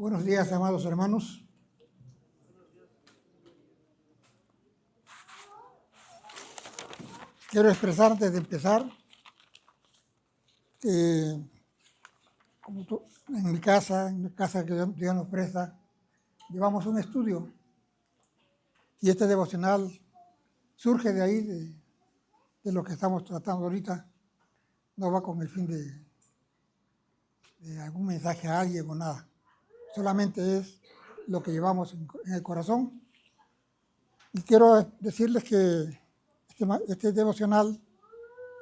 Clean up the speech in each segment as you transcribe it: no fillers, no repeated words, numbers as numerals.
Buenos días, amados hermanos. Quiero expresar antes de empezar que en mi casa que Dios nos presta, llevamos un estudio y este devocional surge de ahí, de lo que estamos tratando ahorita. No va con el fin de algún mensaje a alguien o nada. Solamente es lo que llevamos en el corazón. Y quiero decirles que este devocional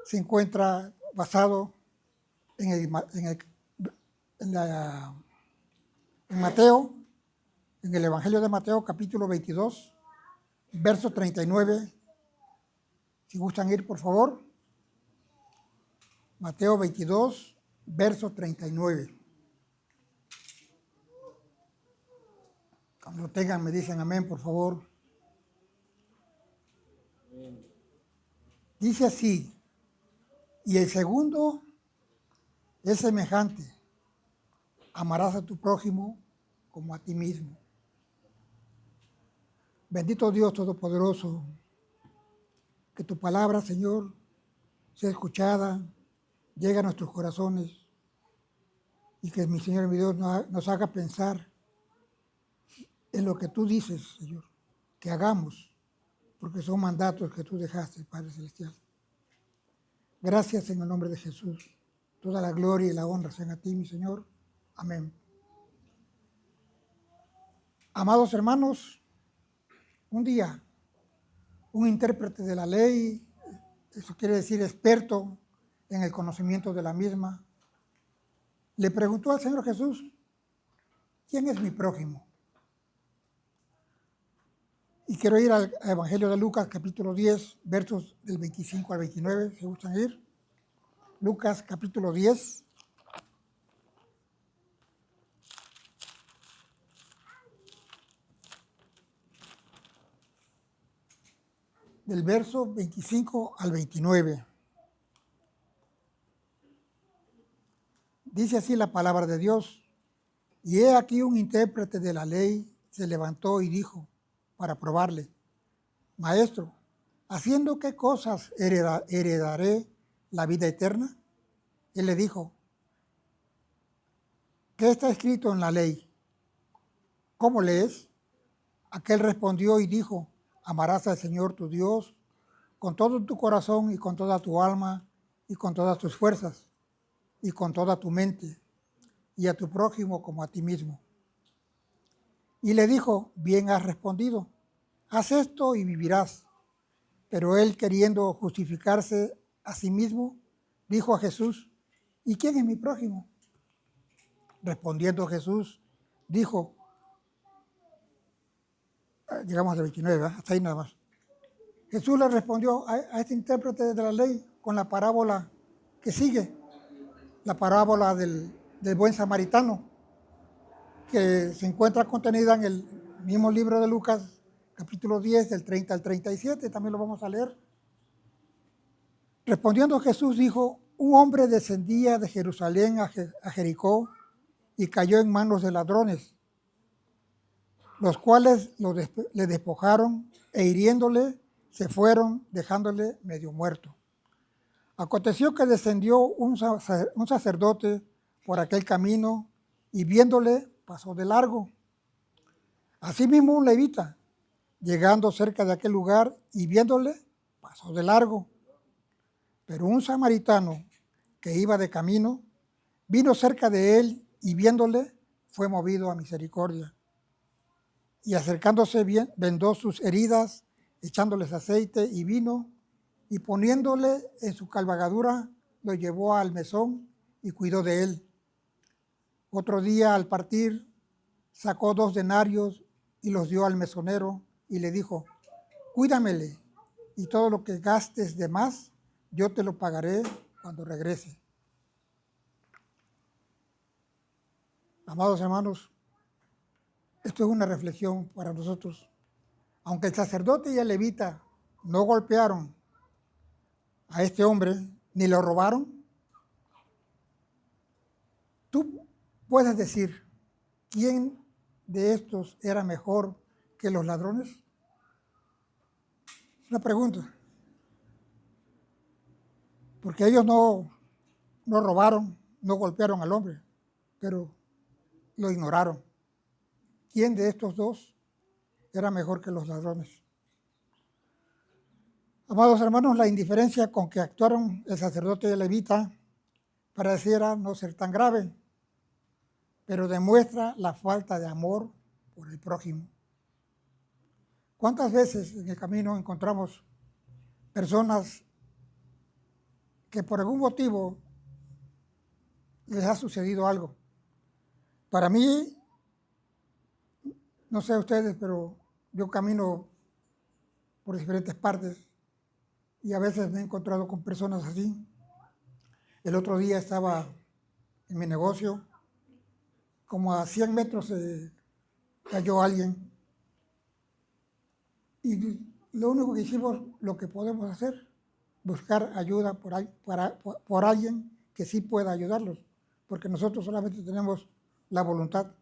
se encuentra basado en Mateo, en el Evangelio de Mateo, capítulo 22, verso 39. Si gustan ir, por favor. Mateo 22, verso 39. Cuando lo tengan, me dicen amén, por favor. Dice así, y el segundo es semejante: amarás a tu prójimo como a ti mismo. Bendito Dios Todopoderoso, que tu palabra, Señor, sea escuchada, llegue a nuestros corazones y que mi Señor y mi Dios nos haga pensar en lo que tú dices, Señor, que hagamos, porque son mandatos que tú dejaste, Padre Celestial. Gracias en el nombre de Jesús. Toda la gloria y la honra sean a ti, mi Señor. Amén. Amados hermanos, un día, un intérprete de la ley, eso quiere decir experto en el conocimiento de la misma, le preguntó al Señor Jesús: ¿quién es mi prójimo? Y quiero ir al Evangelio de Lucas, capítulo 10, versos del 25 al 29, si gustan ir. Lucas, capítulo 10. Del verso 25 al 29. Dice así la palabra de Dios: y he aquí un intérprete de la ley se levantó y dijo, para probarle: Maestro, ¿haciendo qué cosas heredaré la vida eterna? Él le dijo: ¿qué está escrito en la ley? ¿Cómo lees? Aquel respondió y dijo: amarás al Señor tu Dios con todo tu corazón y con toda tu alma y con todas tus fuerzas y con toda tu mente, y a tu prójimo como a ti mismo. Y le dijo: bien has respondido, haz esto y vivirás. Pero él, queriendo justificarse a sí mismo, dijo a Jesús: ¿y quién es mi prójimo? Respondiendo Jesús, dijo, llegamos al 29, ¿verdad? Hasta ahí nada más. Jesús le respondió a este intérprete de la ley con la parábola que sigue, la parábola del buen samaritano, que se encuentra contenida en el mismo libro de Lucas, capítulo 10, del 30 al 37, también lo vamos a leer. Respondiendo Jesús dijo: un hombre descendía de Jerusalén a Jericó y cayó en manos de ladrones, los cuales le despojaron e hiriéndole se fueron, dejándole medio muerto. Aconteció que descendió un sacerdote por aquel camino y viéndole pasó de largo. Asimismo un levita, llegando cerca de aquel lugar y viéndole, pasó de largo. Pero un samaritano que iba de camino, vino cerca de él y viéndole, fue movido a misericordia. Y acercándose bien, vendó sus heridas, echándoles aceite y vino, y poniéndole en su cabalgadura, lo llevó al mesón y cuidó de él. Otro día, al partir, sacó 2 denarios y los dio al mesonero y le dijo: cuídamele, y todo lo que gastes de más, yo te lo pagaré cuando regrese. Amados hermanos, esto es una reflexión para nosotros. Aunque el sacerdote y el levita no golpearon a este hombre ni lo robaron, tú puedes decir: ¿quién de estos era mejor que los ladrones? Una pregunta. Porque ellos no robaron, no golpearon al hombre, pero lo ignoraron. ¿Quién de estos dos era mejor que los ladrones? Amados hermanos, la indiferencia con que actuaron el sacerdote y el levita pareciera no ser tan grave, pero demuestra la falta de amor por el prójimo. ¿Cuántas veces en el camino encontramos personas que por algún motivo les ha sucedido algo? Para mí, no sé ustedes, pero yo camino por diferentes partes y a veces me he encontrado con personas así. El otro día estaba en mi negocio, como a 100 metros se cayó alguien y lo único que hicimos, lo que podemos hacer, buscar ayuda por alguien que sí pueda ayudarlos, porque nosotros solamente tenemos la voluntad,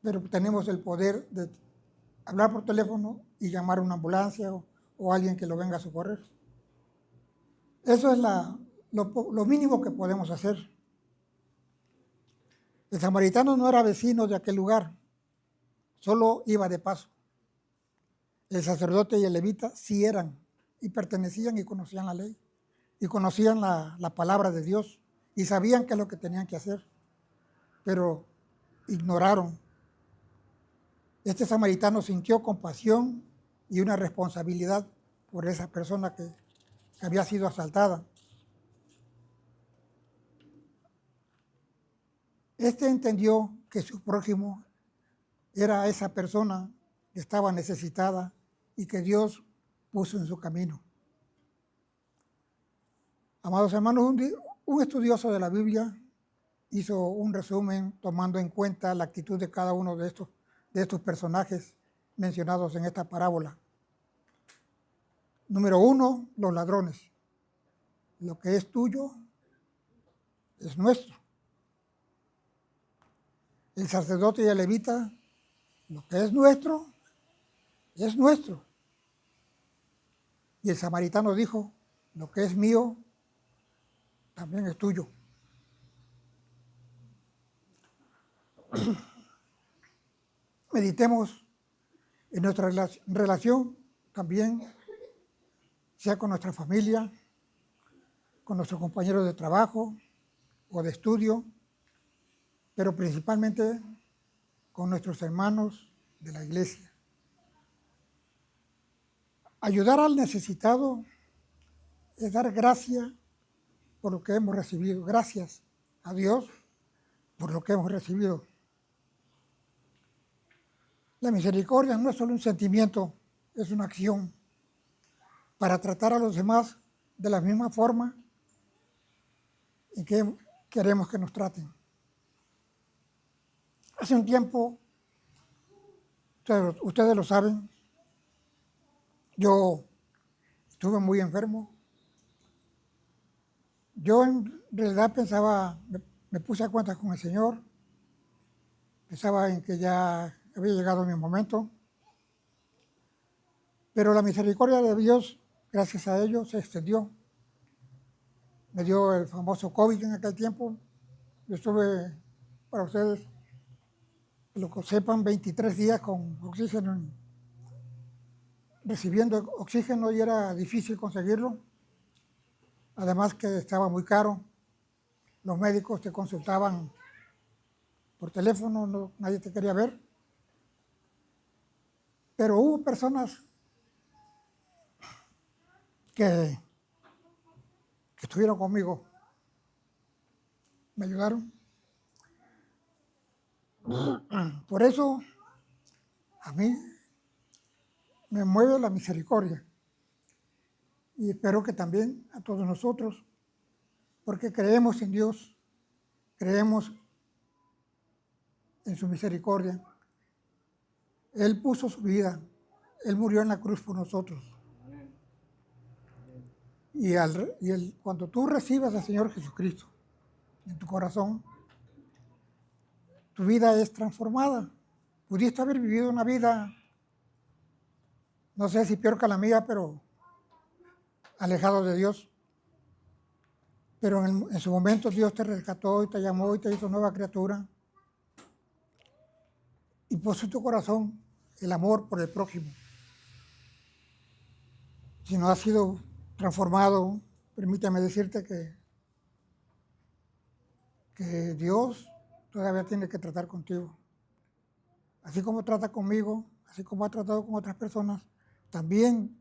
pero tenemos el poder de hablar por teléfono y llamar a una ambulancia o alguien que lo venga a socorrer. Eso es lo mínimo que podemos hacer. El samaritano no era vecino de aquel lugar, solo iba de paso. El sacerdote y el levita sí eran y pertenecían y conocían la ley y conocían la palabra de Dios y sabían qué es lo que tenían que hacer, pero ignoraron. Este samaritano sintió compasión y una responsabilidad por esa persona que había sido asaltada. Este entendió que su prójimo era esa persona que estaba necesitada y que Dios puso en su camino. Amados hermanos, un estudioso de la Biblia hizo un resumen tomando en cuenta la actitud de cada uno de estos personajes mencionados en esta parábola. Número 1, los ladrones. Lo que es tuyo es nuestro. El sacerdote y el levita, lo que es nuestro, es nuestro. Y el samaritano dijo, lo que es mío, también es tuyo. Meditemos en nuestra relación también, sea con nuestra familia, con nuestros compañeros de trabajo o de estudio, pero principalmente con nuestros hermanos de la iglesia. Ayudar al necesitado es dar gracias por lo que hemos recibido. Gracias a Dios por lo que hemos recibido. La misericordia no es solo un sentimiento, es una acción para tratar a los demás de la misma forma en que queremos que nos traten. Hace un tiempo, ustedes lo saben, yo estuve muy enfermo. Yo en realidad pensaba, me puse a cuentas con el Señor, pensaba en que ya había llegado mi momento, pero la misericordia de Dios, gracias a ello, se extendió. Me dio el famoso COVID en aquel tiempo. Yo estuve, para ustedes, lo que sepan, 23 días con oxígeno, recibiendo oxígeno y era difícil conseguirlo. Además que estaba muy caro. Los médicos te consultaban por teléfono, nadie te quería ver. Pero hubo personas que estuvieron conmigo, me ayudaron. Por eso a mí me mueve la misericordia y espero que también a todos nosotros, porque creemos en Dios, creemos en su misericordia. Él puso su vida, Él murió en la cruz por nosotros. Y cuando tú recibas al Señor Jesucristo en tu corazón, tu vida es transformada. Pudiste haber vivido una vida, no sé si peor que la mía, pero alejado de Dios. Pero en su momento Dios te rescató y te llamó y te hizo nueva criatura. Y puso en tu corazón el amor por el prójimo. Si no has sido transformado, permítame decirte que Dios todavía tiene que tratar contigo. Así como trata conmigo, así como ha tratado con otras personas, también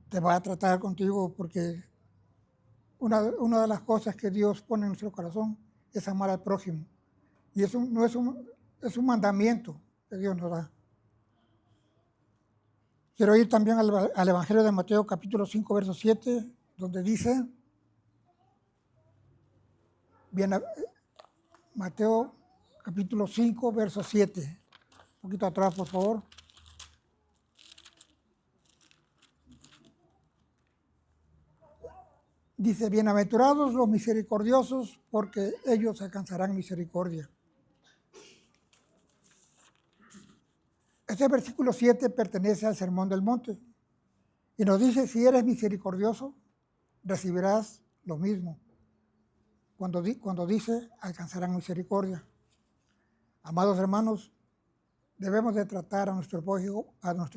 te va a tratar contigo, porque una de las cosas que Dios pone en nuestro corazón es amar al prójimo. Y eso no es un mandamiento que Dios nos da. Quiero ir también al Evangelio de Mateo capítulo 5, verso 7, donde dice, Mateo capítulo 5, verso 7. Un poquito atrás, por favor. Dice, bienaventurados los misericordiosos, porque ellos alcanzarán misericordia. Este versículo 7 pertenece al Sermón del Monte y nos dice, si eres misericordioso, recibirás lo mismo. Cuando dice, alcanzarán misericordia. Amados hermanos, debemos de tratar a nuestro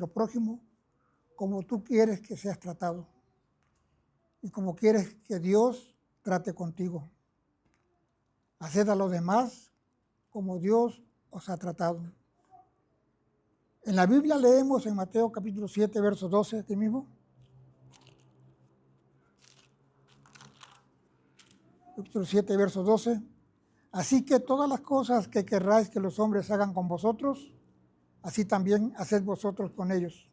prójimo como tú quieres que seas tratado y como quieres que Dios trate contigo. Haced a los demás como Dios os ha tratado. En la Biblia leemos en Mateo capítulo 7, verso 12, aquí mismo. Capítulo 7, verso 12. Así que todas las cosas que querráis que los hombres hagan con vosotros, así también haced vosotros con ellos.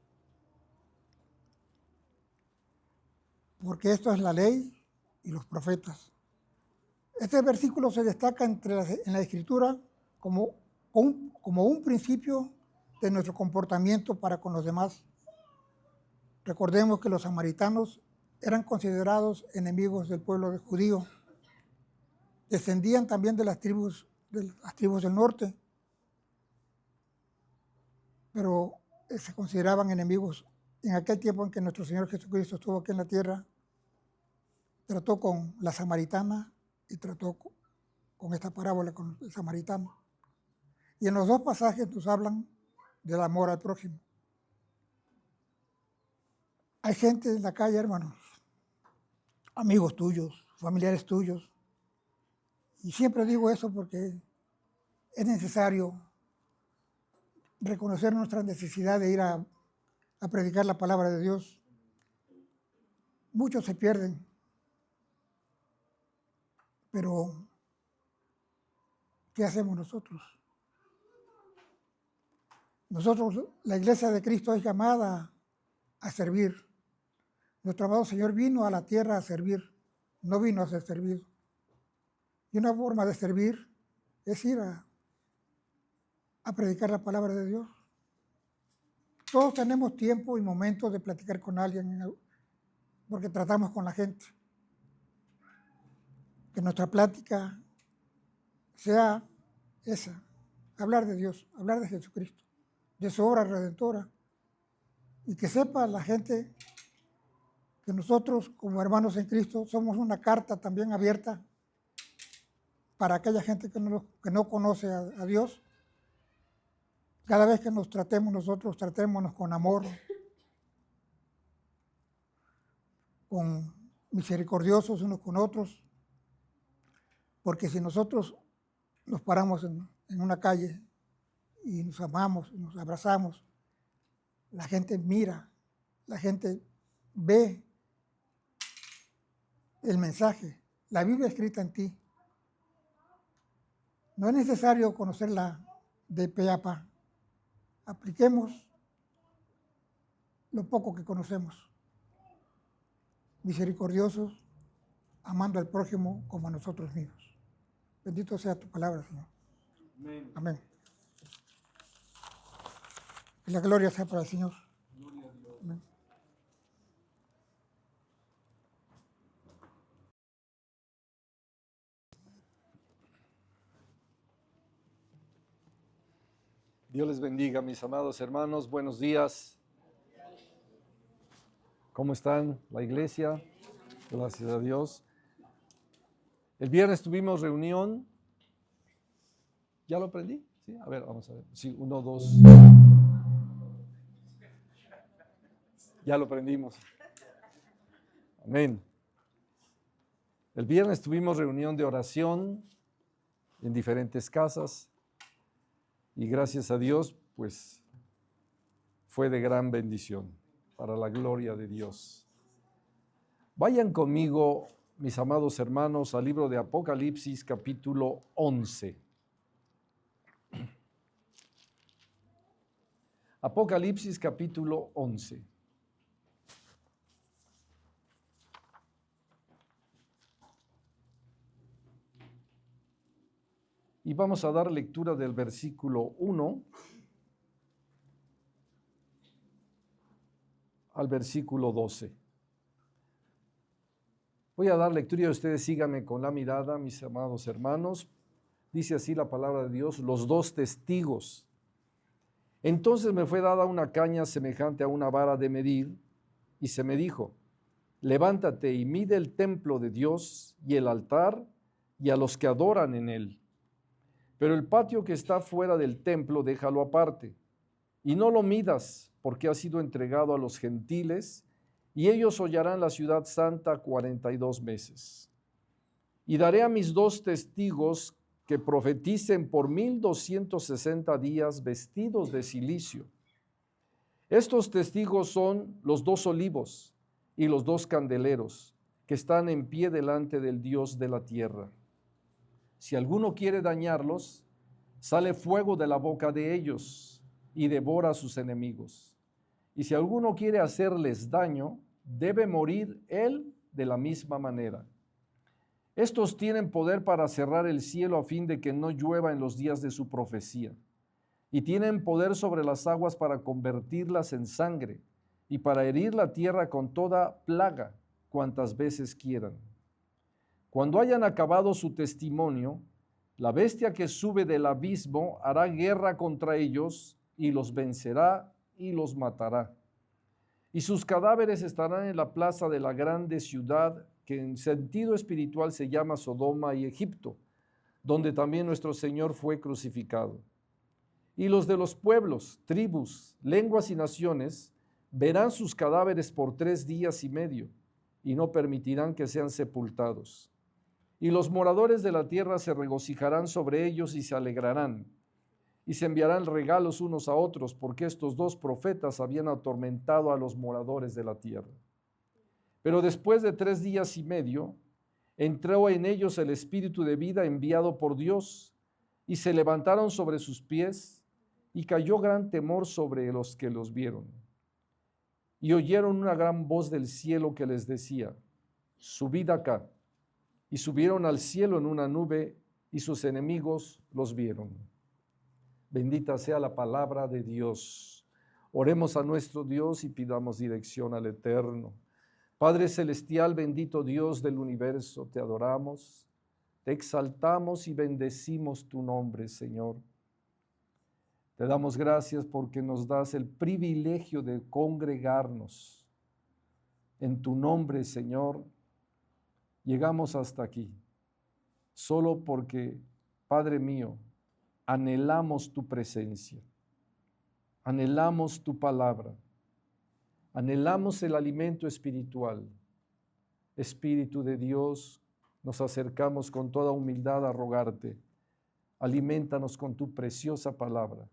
Porque esto es la ley y los profetas. Este versículo se destaca en la Escritura como un principio de nuestro comportamiento para con los demás. Recordemos que los samaritanos eran considerados enemigos del pueblo judío. Descendían también de las tribus del norte, pero se consideraban enemigos. En aquel tiempo en que nuestro Señor Jesucristo estuvo aquí en la tierra, trató con la samaritana y trató con esta parábola con el samaritano. Y en los dos pasajes nos hablan del amor al prójimo. Hay gente en la calle, hermanos, amigos tuyos, familiares tuyos, y siempre digo eso porque es necesario reconocer nuestra necesidad de ir a predicar la palabra de Dios. Muchos se pierden, pero ¿qué hacemos nosotros? Nosotros, la iglesia de Cristo, es llamada a servir. Nuestro amado Señor vino a la tierra a servir, no vino a ser servido. Y una forma de servir es ir a predicar la palabra de Dios. Todos tenemos tiempo y momentos de platicar con alguien, porque tratamos con la gente. Que nuestra plática sea esa, hablar de Dios, hablar de Jesucristo, de su obra redentora, y que sepa la gente que nosotros como hermanos en Cristo somos una carta también abierta para aquella gente que no conoce a Dios. Cada vez que nos tratemos nosotros, tratémonos con amor, con misericordiosos unos con otros, porque si nosotros nos paramos en una calle y nos amamos, nos abrazamos, la gente mira, la gente ve el mensaje, la Biblia escrita en ti. No es necesario conocerla de pe a pa. Apliquemos lo poco que conocemos. Misericordiosos, amando al prójimo como a nosotros mismos. Bendito sea tu palabra, Señor. Amén. Amén. Que la gloria sea para el Señor. Amén. Dios les bendiga, mis amados hermanos. Buenos días. ¿Cómo están la iglesia? Gracias a Dios. El viernes tuvimos reunión. ¿Ya lo aprendí? Sí, a ver, vamos a ver. Sí, 1, 2. Ya lo aprendimos. Amén. El viernes tuvimos reunión de oración en diferentes casas y gracias a Dios, pues fue de gran bendición para la gloria de Dios. Vayan conmigo, mis amados hermanos, al libro de Apocalipsis, capítulo 11. Apocalipsis, capítulo 11. Y vamos a dar lectura del versículo 1 al versículo 12. Voy a dar lectura y ustedes síganme con la mirada, mis amados hermanos. Dice así la palabra de Dios: los dos testigos. Entonces me fue dada una caña semejante a una vara de medir, y se me dijo: levántate y mide el templo de Dios y el altar y a los que adoran en él. Pero el patio que está fuera del templo déjalo aparte, y no lo midas, porque ha sido entregado a los gentiles, y ellos hollarán la ciudad santa 42 meses. Y daré a mis dos testigos que profeticen por 1260 días vestidos de cilicio. Estos testigos son los dos olivos y los dos candeleros que están en pie delante del Dios de la tierra. Si alguno quiere dañarlos, sale fuego de la boca de ellos y devora a sus enemigos. Y si alguno quiere hacerles daño, debe morir él de la misma manera. Estos tienen poder para cerrar el cielo a fin de que no llueva en los días de su profecía. Y tienen poder sobre las aguas para convertirlas en sangre y para herir la tierra con toda plaga cuantas veces quieran. Cuando hayan acabado su testimonio, la bestia que sube del abismo hará guerra contra ellos y los vencerá y los matará. Y sus cadáveres estarán en la plaza de la grande ciudad, que en sentido espiritual se llama Sodoma y Egipto, donde también nuestro Señor fue crucificado. Y los de los pueblos, tribus, lenguas y naciones verán sus cadáveres por 3 días y medio, y no permitirán que sean sepultados. Y los moradores de la tierra se regocijarán sobre ellos y se alegrarán, y se enviarán regalos unos a otros, porque estos dos profetas habían atormentado a los moradores de la tierra. Pero después de 3 días y medio, entró en ellos el espíritu de vida enviado por Dios, y se levantaron sobre sus pies, y cayó gran temor sobre los que los vieron. Y oyeron una gran voz del cielo que les decía: subid acá. Y subieron al cielo en una nube, y sus enemigos los vieron. Bendita sea la palabra de Dios. Oremos a nuestro Dios y pidamos dirección al Eterno. Padre celestial, bendito Dios del universo, te adoramos, te exaltamos y bendecimos tu nombre, Señor. Te damos gracias porque nos das el privilegio de congregarnos en tu nombre, Señor. Llegamos hasta aquí, solo porque, Padre mío, anhelamos tu presencia, anhelamos tu palabra, anhelamos el alimento espiritual. Espíritu de Dios, nos acercamos con toda humildad a rogarte, aliméntanos con tu preciosa palabra,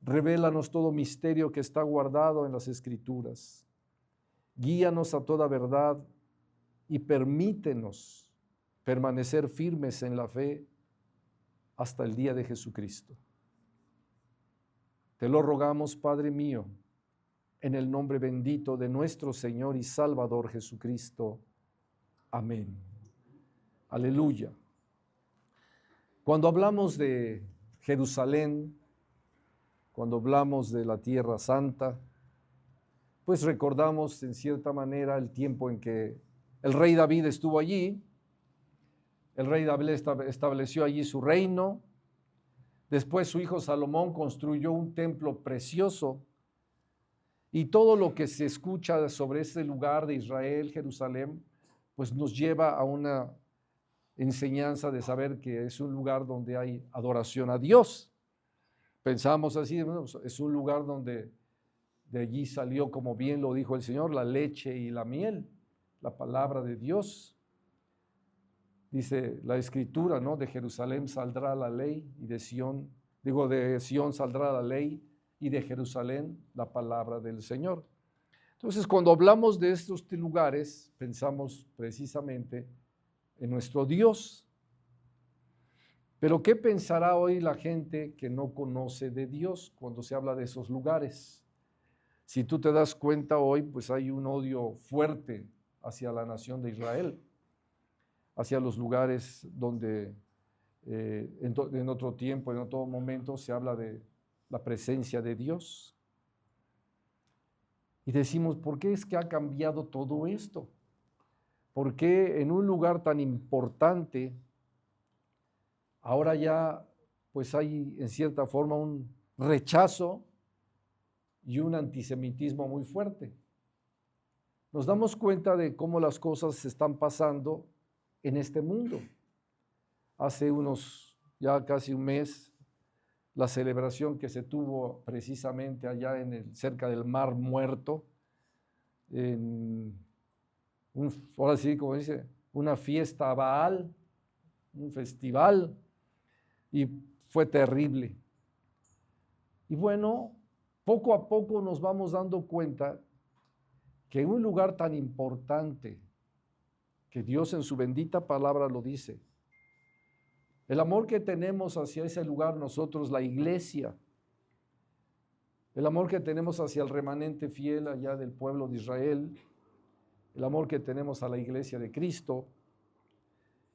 revélanos todo misterio que está guardado en las Escrituras, guíanos a toda verdad, y permítenos permanecer firmes en la fe hasta el día de Jesucristo. Te lo rogamos, Padre mío, en el nombre bendito de nuestro Señor y Salvador Jesucristo. Amén. Aleluya. Cuando hablamos de Jerusalén, cuando hablamos de la Tierra Santa, pues recordamos en cierta manera el tiempo en que el rey David estuvo allí. El rey David estableció allí su reino. Después su hijo Salomón construyó un templo precioso y todo lo que se escucha sobre ese lugar de Israel, Jerusalén, pues nos lleva a una enseñanza de saber que es un lugar donde hay adoración a Dios. Pensamos así, bueno, es un lugar donde de allí salió, como bien lo dijo el Señor, la leche y la miel, la palabra de Dios. Dice la Escritura, ¿no? De Jerusalén saldrá la ley y de Sión saldrá la ley y de Jerusalén la palabra del Señor. Entonces, cuando hablamos de estos lugares, pensamos precisamente en nuestro Dios. Pero ¿qué pensará hoy la gente que no conoce de Dios cuando se habla de esos lugares? Si tú te das cuenta hoy, pues hay un odio fuerte hacia la nación de Israel, hacia los lugares donde en otro tiempo, en otro momento se habla de la presencia de Dios. Y decimos, ¿por qué es que ha cambiado todo esto? ¿Por qué en un lugar tan importante ahora ya pues hay en cierta forma un rechazo y un antisemitismo muy fuerte? Nos damos cuenta de cómo las cosas se están pasando en este mundo. Hace ya casi un mes, la celebración que se tuvo precisamente allá cerca del Mar Muerto, ahora sí, como dice, una fiesta a Baal, un festival, y fue terrible. Y bueno, poco a poco nos vamos dando cuenta que en un lugar tan importante, que Dios en su bendita palabra lo dice, el amor que tenemos hacia ese lugar nosotros, la iglesia, el amor que tenemos hacia el remanente fiel allá del pueblo de Israel, el amor que tenemos a la iglesia de Cristo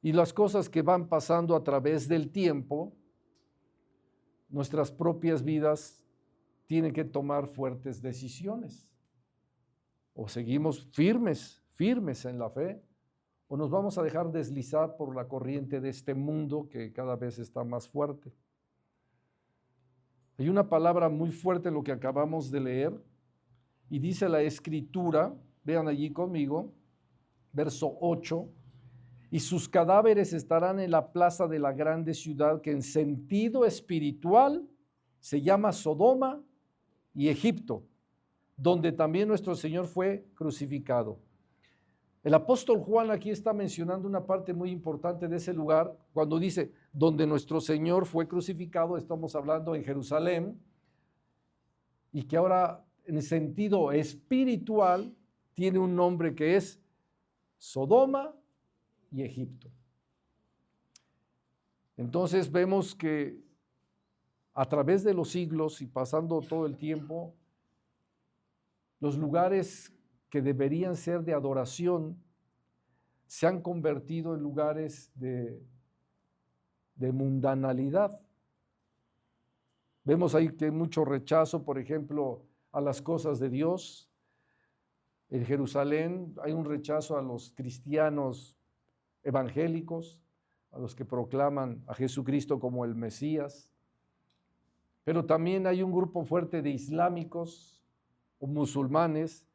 y las cosas que van pasando a través del tiempo, nuestras propias vidas tienen que tomar fuertes decisiones. O seguimos firmes en la fe, o nos vamos a dejar deslizar por la corriente de este mundo que cada vez está más fuerte. Hay una palabra muy fuerte en lo que acabamos de leer, y dice la Escritura, vean allí conmigo, verso 8, y sus cadáveres estarán en la plaza de la grande ciudad que en sentido espiritual se llama Sodoma y Egipto, donde también nuestro Señor fue crucificado. El apóstol Juan aquí está mencionando una parte muy importante de ese lugar. Cuando dice, donde nuestro Señor fue crucificado, estamos hablando en Jerusalén, y que ahora en el sentido espiritual tiene un nombre que es Sodoma y Egipto. Entonces vemos que a través de los siglos y pasando todo el tiempo, los lugares que deberían ser de adoración se han convertido en lugares de mundanalidad. Vemos ahí que hay mucho rechazo, por ejemplo, a las cosas de Dios. En Jerusalén hay un rechazo a los cristianos evangélicos, a los que proclaman a Jesucristo como el Mesías. Pero también hay un grupo fuerte de islámicos o musulmanes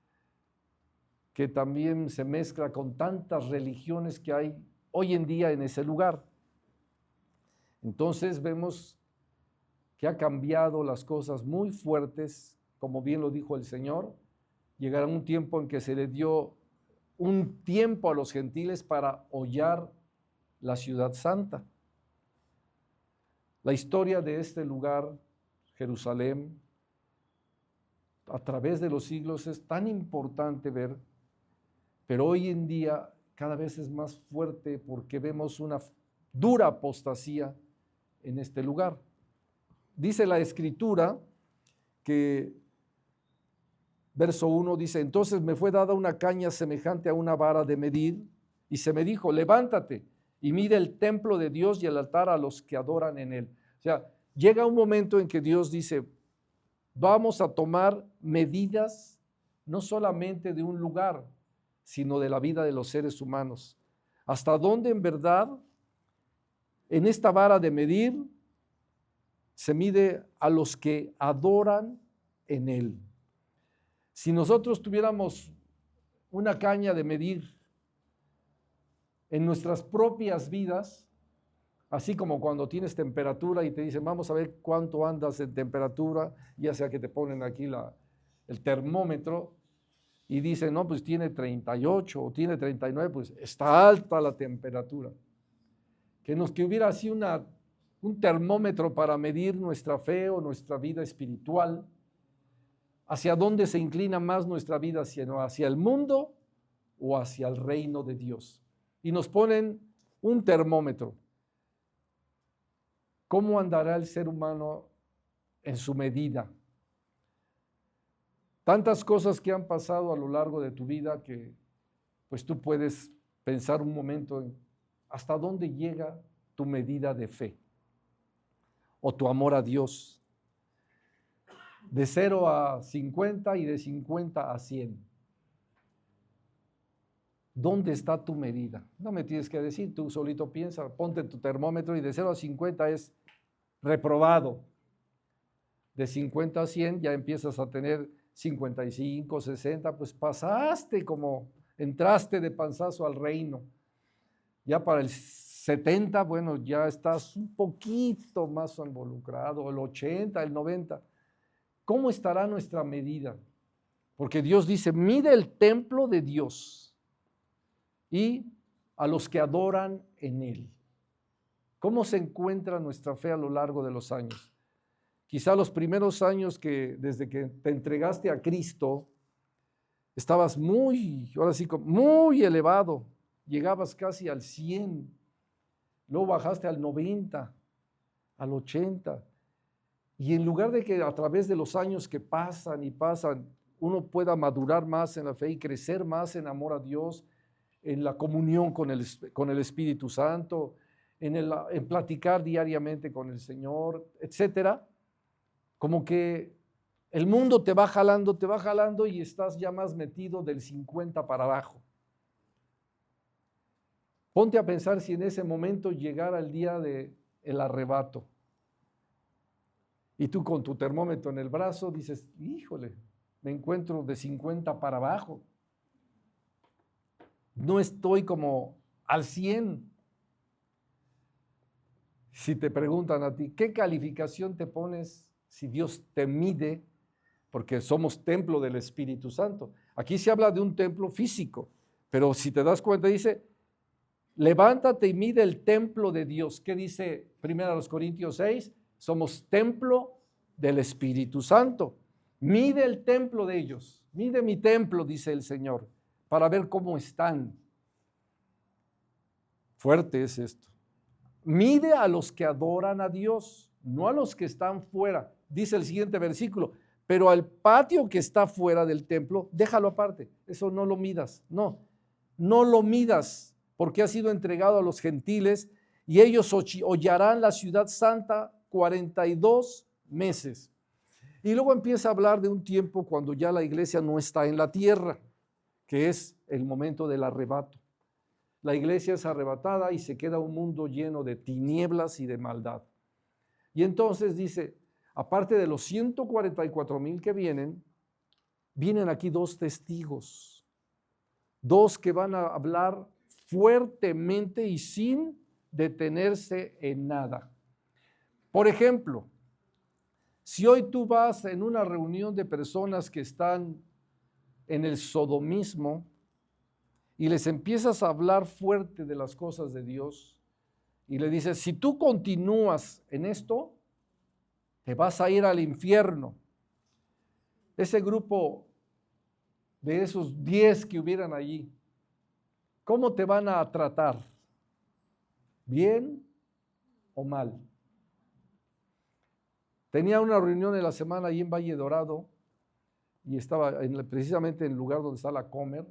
que también se mezcla con tantas religiones que hay hoy en día en ese lugar. Entonces vemos que ha cambiado las cosas muy fuertes, como bien lo dijo el Señor. Llegará un tiempo en que se le dio un tiempo a los gentiles para hollar la ciudad santa. La historia de este lugar, Jerusalén, a través de los siglos es tan importante ver, pero hoy en día cada vez es más fuerte porque vemos una dura apostasía en este lugar. Dice la Escritura que, verso 1 dice, entonces me fue dada una caña semejante a una vara de medir y se me dijo, levántate y mide el templo de Dios y el altar a los que adoran en él. O sea, llega un momento en que Dios dice, vamos a tomar medidas no solamente de un lugar, sino de la vida de los seres humanos. ¿Hasta dónde en verdad en esta vara de medir se mide a los que adoran en Él. Si nosotros tuviéramos una caña de medir en nuestras propias vidas, así como cuando tienes temperatura y te dicen, vamos a ver cuánto andas en temperatura, ya sea que te ponen aquí el termómetro y dicen, no, pues tiene 38 o tiene 39, pues está alta la temperatura. Que hubiera así un termómetro para medir nuestra fe o nuestra vida espiritual, hacia dónde se inclina más nuestra vida, hacia el mundo o hacia el reino de Dios. Y nos ponen un termómetro. ¿Cómo andará el ser humano en su medida? Tantas cosas que han pasado a lo largo de tu vida que pues tú puedes pensar un momento en hasta dónde llega tu medida de fe o tu amor a Dios. De 0 a 50 y de 50 a 100. ¿Dónde está tu medida? No me tienes que decir, tú solito piensa, ponte tu termómetro y de 0 a 50 es reprobado. De 50 a 100 ya empiezas a tener 55, 60, pues pasaste como entraste de panzazo al reino. Ya para el 70, bueno, ya estás un poquito más involucrado, el 80, el 90. ¿Cómo estará nuestra medida? Porque Dios dice, mide el templo de Dios y a los que adoran en Él. ¿Cómo se encuentra nuestra fe a lo largo de los años? Quizá los primeros años desde que te entregaste a Cristo, estabas muy elevado, llegabas casi al 100, luego bajaste al 90, al 80, y en lugar de que a través de los años que pasan y pasan, uno pueda madurar más en la fe y crecer más en amor a Dios, en la comunión con el Espíritu Santo, en platicar diariamente con el Señor, etcétera, como que el mundo te va jalando y estás ya más metido del 50 para abajo. Ponte a pensar si en ese momento llegara el día del arrebato y tú con tu termómetro en el brazo dices, híjole, me encuentro de 50 para abajo. No estoy como al 100. Si te preguntan a ti, ¿qué calificación te pones si Dios te mide? Porque somos templo del Espíritu Santo. Aquí se habla de un templo físico, pero si te das cuenta dice, levántate y mide el templo de Dios. ¿Qué dice 1 Corintios 6? Somos templo del Espíritu Santo. Mide el templo de ellos. Mide mi templo, dice el Señor, para ver cómo están. Fuerte es esto. Mide a los que adoran a Dios, no a los que están fuera. Dice el siguiente versículo, pero al patio que está fuera del templo, déjalo aparte. Eso no lo midas. No lo midas, porque ha sido entregado a los gentiles y ellos hollarán la ciudad santa 42 meses. Y luego empieza a hablar de un tiempo cuando ya la iglesia no está en la tierra, que es el momento del arrebato. La iglesia es arrebatada y se queda un mundo lleno de tinieblas y de maldad. Y entonces dice, aparte de los 144,000 que vienen aquí 2 testigos, 2 que van a hablar fuertemente y sin detenerse en nada. Por ejemplo, si hoy tú vas en una reunión de personas que están en el sodomismo y les empiezas a hablar fuerte de las cosas de Dios y le dices, si tú continúas en esto, te vas a ir al infierno. Ese grupo de esos 10 que hubieran allí, ¿cómo te van a tratar? ¿Bien o mal? Tenía una reunión en la semana ahí en Valle Dorado y estaba precisamente en el lugar donde está la Comer.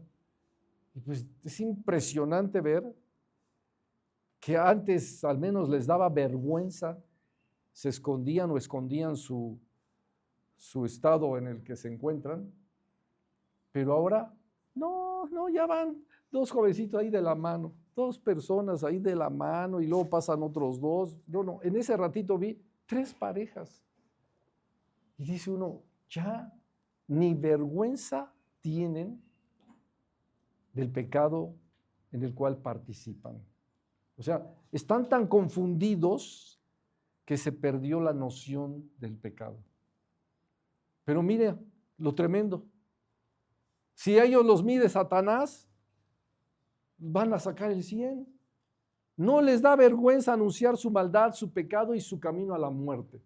Y pues es impresionante ver que antes al menos les daba vergüenza, se escondían su estado en el que se encuentran, pero ahora no, ya van 2 jovencitos ahí de la mano, 2 personas ahí de la mano y luego pasan otros 2. No, en ese ratito vi 3 parejas. Y dice uno, ya ni vergüenza tienen del pecado en el cual participan. O sea, están tan confundidos que se perdió la noción del pecado. Pero mire lo tremendo. Si ellos los mide Satanás, van a sacar el 100. No les da vergüenza anunciar su maldad, su pecado y su camino a la muerte.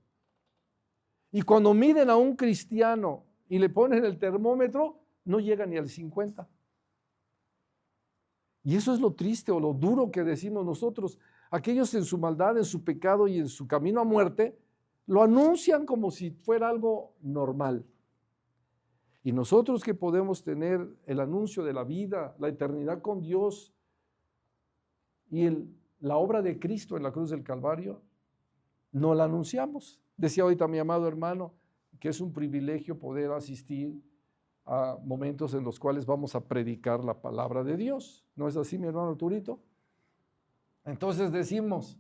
Y cuando miden a un cristiano y le ponen el termómetro, no llega ni al 50. Y eso es lo triste o lo duro que decimos nosotros. Aquellos en su maldad, en su pecado y en su camino a muerte, lo anuncian como si fuera algo normal. Y nosotros que podemos tener el anuncio de la vida, la eternidad con Dios y la obra de Cristo en la cruz del Calvario, no la anunciamos. Decía ahorita mi amado hermano que es un privilegio poder asistir a momentos en los cuales vamos a predicar la palabra de Dios. ¿No es así, mi hermano Arturito? Entonces decimos,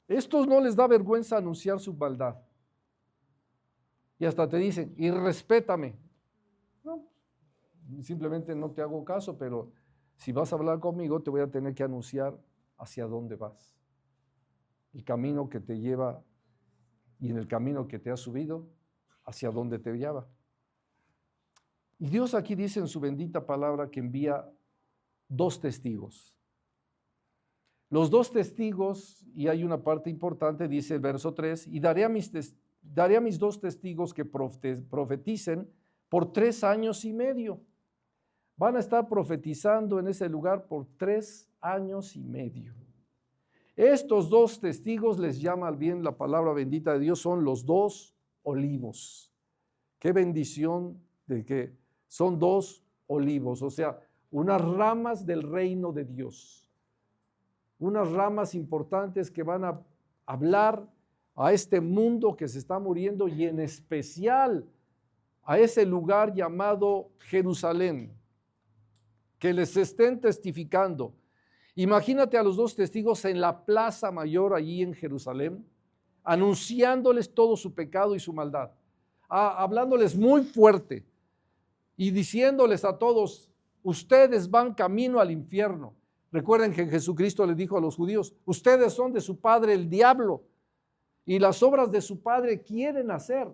estos no les da vergüenza anunciar su maldad. Y hasta te dicen, y respétame. No, simplemente no te hago caso, pero si vas a hablar conmigo, te voy a tener que anunciar hacia dónde vas. El camino que te lleva y en el camino que te has subido, hacia dónde te lleva. Y Dios aquí dice en su bendita palabra que envía 2 testigos. Los 2 testigos, y hay una parte importante, dice el verso 3, y daré a mis 2 testigos que profeticen por 3 años y medio. Van a estar profetizando en ese lugar por 3 años y medio. Estos 2 testigos les llama bien la palabra bendita de Dios, son los 2 olivos. Qué bendición de que son 2 olivos, o sea, unas ramas del reino de Dios. Unas ramas importantes que van a hablar a este mundo que se está muriendo y en especial a ese lugar llamado Jerusalén, que les estén testificando. Imagínate a los 2 testigos en la plaza mayor allí en Jerusalén, anunciándoles todo su pecado y su maldad, hablándoles muy fuerte y diciéndoles a todos, ustedes van camino al infierno. Recuerden que Jesucristo le dijo a los judíos, ustedes son de su padre el diablo y las obras de su padre quieren hacer.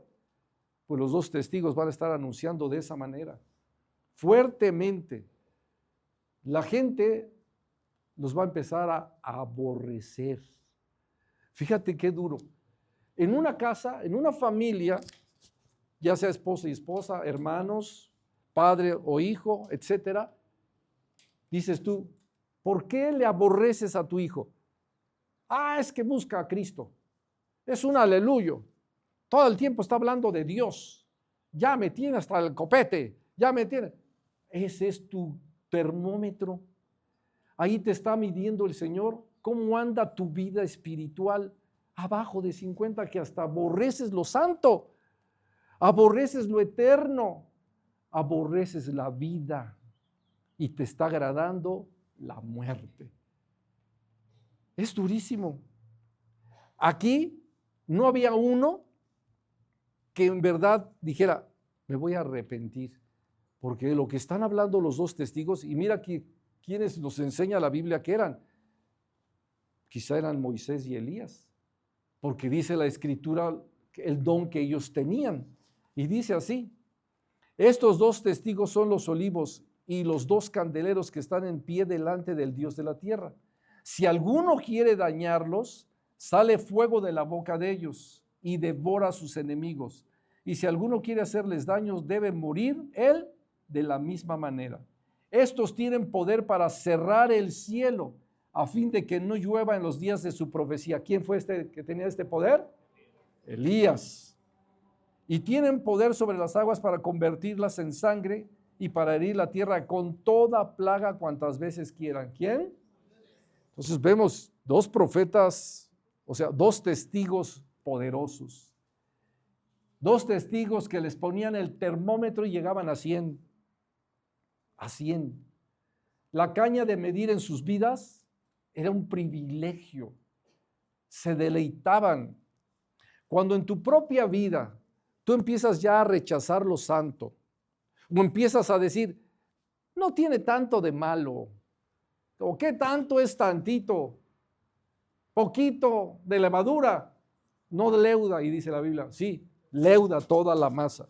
Pues los 2 testigos van a estar anunciando de esa manera, fuertemente. La gente los va a empezar a aborrecer. Fíjate qué duro. En una casa, en una familia, ya sea esposa y esposa, hermanos, padre o hijo, etcétera, dices tú, ¿por qué le aborreces a tu hijo? Es que busca a Cristo. Es un aleluyo. Todo el tiempo está hablando de Dios. Ya me tiene hasta el copete. Ya me tiene. Ese es tu termómetro. Ahí te está midiendo el Señor cómo anda tu vida espiritual. Abajo de 50, que hasta aborreces lo santo, aborreces lo eterno, aborreces la vida y te está agradando la muerte. Es durísimo. Aquí no había uno que en verdad dijera, me voy a arrepentir, porque lo que están hablando los 2 testigos, y mira aquí quienes nos enseña la Biblia que eran, quizá eran Moisés y Elías, porque dice la Escritura el don que ellos tenían, y dice así, estos 2 testigos son los olivos y los 2 candeleros que están en pie delante del Dios de la tierra. Si alguno quiere dañarlos, sale fuego de la boca de ellos y devora a sus enemigos. Y si alguno quiere hacerles daños, debe morir él de la misma manera. Estos tienen poder para cerrar el cielo a fin de que no llueva en los días de su profecía. ¿Quién fue este que tenía este poder? Elías. Y tienen poder sobre las aguas para convertirlas en sangre y para herir la tierra con toda plaga cuantas veces quieran. ¿Quién? Entonces vemos 2 profetas, o sea, 2 testigos poderosos. 2 testigos que les ponían el termómetro y llegaban a 100. A 100. La caña de medir en sus vidas era un privilegio. Se deleitaban Cuando en tu propia vida tú empiezas ya a rechazar lo santo, o empiezas a decir, no tiene tanto de malo, o qué tanto es tantito, poquito de levadura, no de leuda, y dice la Biblia, sí, leuda toda la masa.